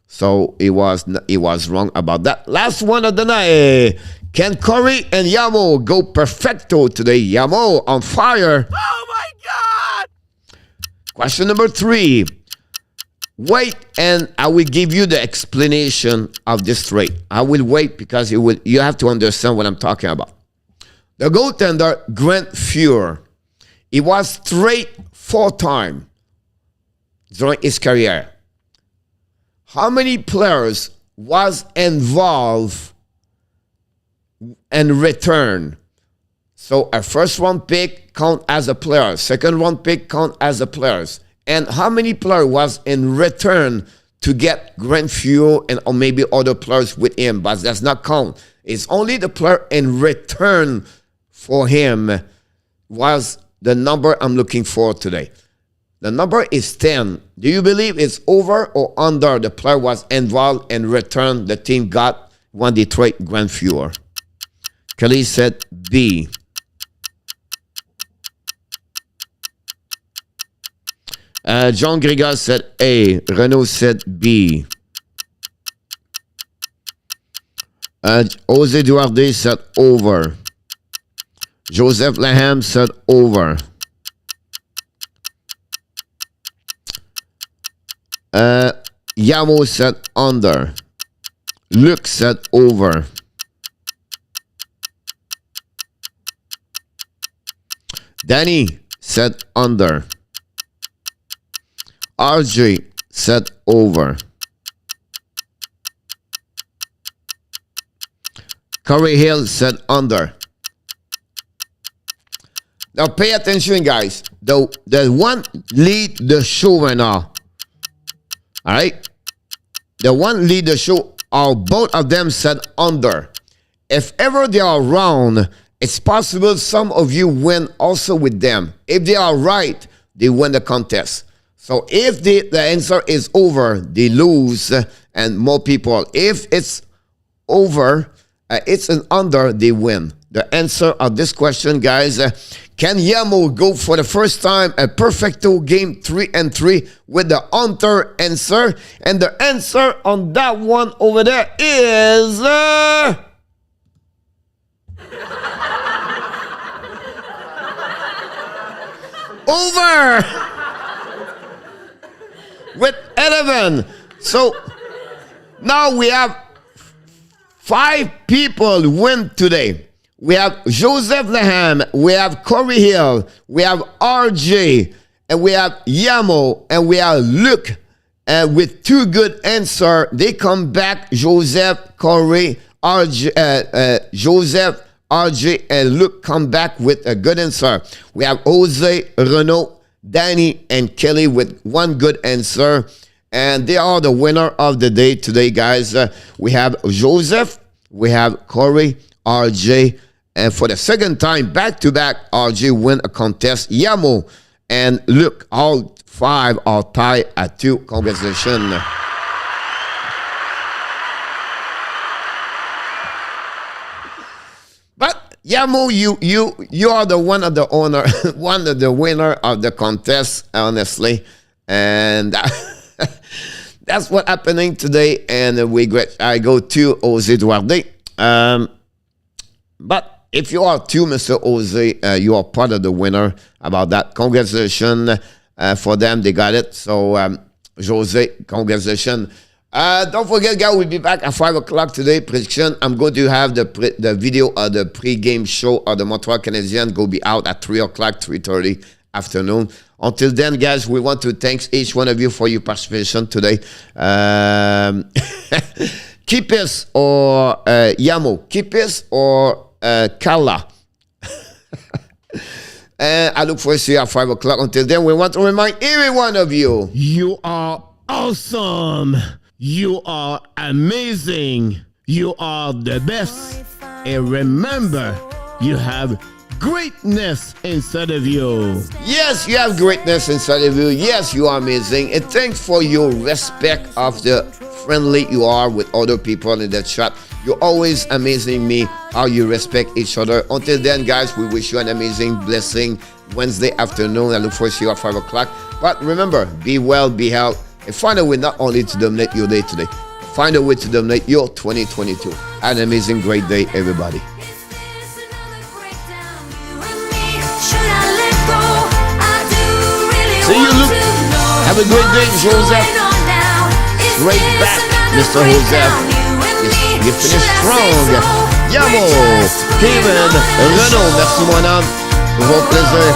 So he was wrong about that. Last one of the night. Can Corey and Yamo go perfecto today? Yamo on fire. Oh my God! Question number 3. Wait, and I will give you the explanation of this trade. I will wait because you have to understand what I'm talking about. The goaltender, Grant Fuhr, he was traded 4 times during his career. How many players was involved and return? So a first round pick count as a player, second round pick count as a players. And how many players was in return to get Grant Fuhr and or maybe other players with him? But that's not count. It's only the player in return for him was the number I'm looking for today. The number is 10. Do you believe it's over or under? The player was involved and returned. The team got when they trade Grant Fuhr. Kelly said B. John Grigor said A. Renault said B. Jose Duarte said over. Joseph Laham said over. Yamo said under. Luke said over. Danny said under. RJ said over. Corey Hill said under. Now pay attention, guys. The one lead the show right now. All right? The one lead the show, both of them said under. If ever they are wrong, it's possible some of you win also with them. If they are right, they win the contest. So if the answer is over, they lose and more people. If it's over, it's an under, they win. The answer of this question, guys, can Yamo go for the first time a perfecto game 3-3 with the under answer? And the answer on that one over there is over with 11. So now we have 5 people win today. We have Joseph Laham, we have Corey Hill, we have RJ, and we have Yamo, and we have Luke. With 2 good answers, they come back. Joseph, Corey, RJ, Joseph, RJ, and Luke come back with a good answer. We have Jose, Renault, Danny, and Kelly with 1 good answer. And they are the winner of the day today, guys. We have Joseph, we have Corey, RJ, and for the second time back-to-back, RJ win a contest. Yamo and Luke, all 5 are tied at 2. Congratulations. But Yamo, you are the one of the owner, one of the winner of the contest, honestly, and that's what happening today. And I go to Jose Duarte. But if you are too, Mr. Jose, you are part of the winner. About that, congratulations for them. They got it. So, Jose, congratulations. Don't forget, guys, we'll be back at 5 o'clock today. Prediction. I'm going to have the video of the pre-game show of the Montreal Canadiens go be out at 3 o'clock, 3:30 afternoon. Until then, guys, we want to thank each one of you for your participation today. Kipis or Yamo. Kipis or Kala. And I look forward to see you at 5 o'clock. Until then, we want to remind every one of you. You are awesome. You are amazing. You are the best. And remember, you have greatness inside of you. Yes, you have greatness inside of you. Yes, you are amazing. And thanks for your respect of the friendly you are with other people in the chat. You're always amazing me how you respect each other. Until then, guys, we wish you an amazing blessing Wednesday afternoon. I look forward to see you at 5 o'clock. But remember, be well, be healthy, and find a way not only to dominate your day today, find a way to dominate your 2022. An amazing, great day, everybody. See you, Luke. Have a great day, Joseph. Straight back, Mr. Joseph. You finished strong. Yamo, Kevin, Renaud, merci mon homme. Toujours plaisir.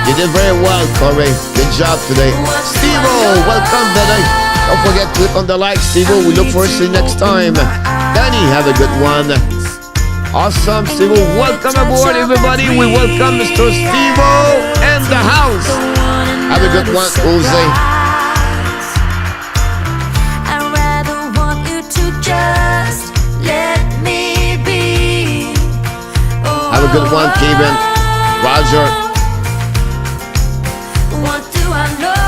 You did very well, Corey. Good job today. Steve-O, welcome, buddy. Don't forget, click on the like, Steve-O. We look forward to you next time. Danny, have a good one. Awesome, Steve-O. Welcome aboard, everybody. We welcome Mr. Steve-O and the house. Have a good one, Jose. Just let me be. Have a good one, Kevin. Roger. What do I know?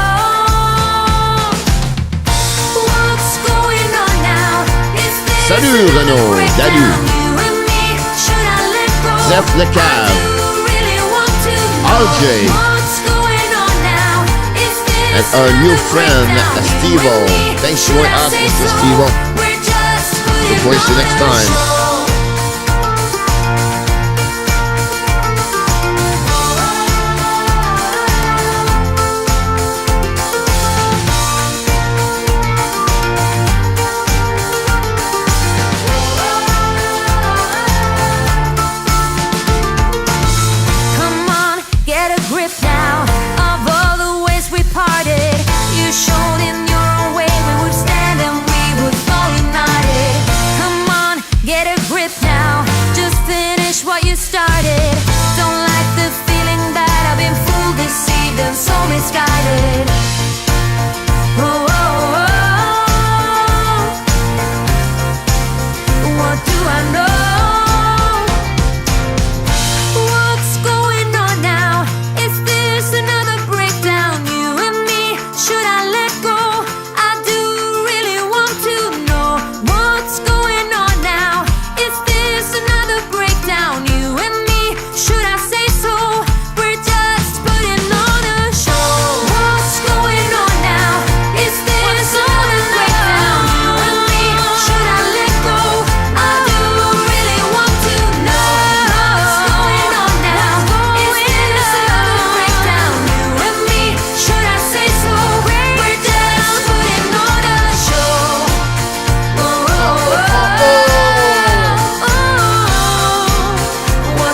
What's going on now? Is this Salut, Renaud. Salut. Zeph Lecave. RJ. And our new friend, Steve-O. Thanks for joining us, Mr. Steve-O. Look forward to you next time.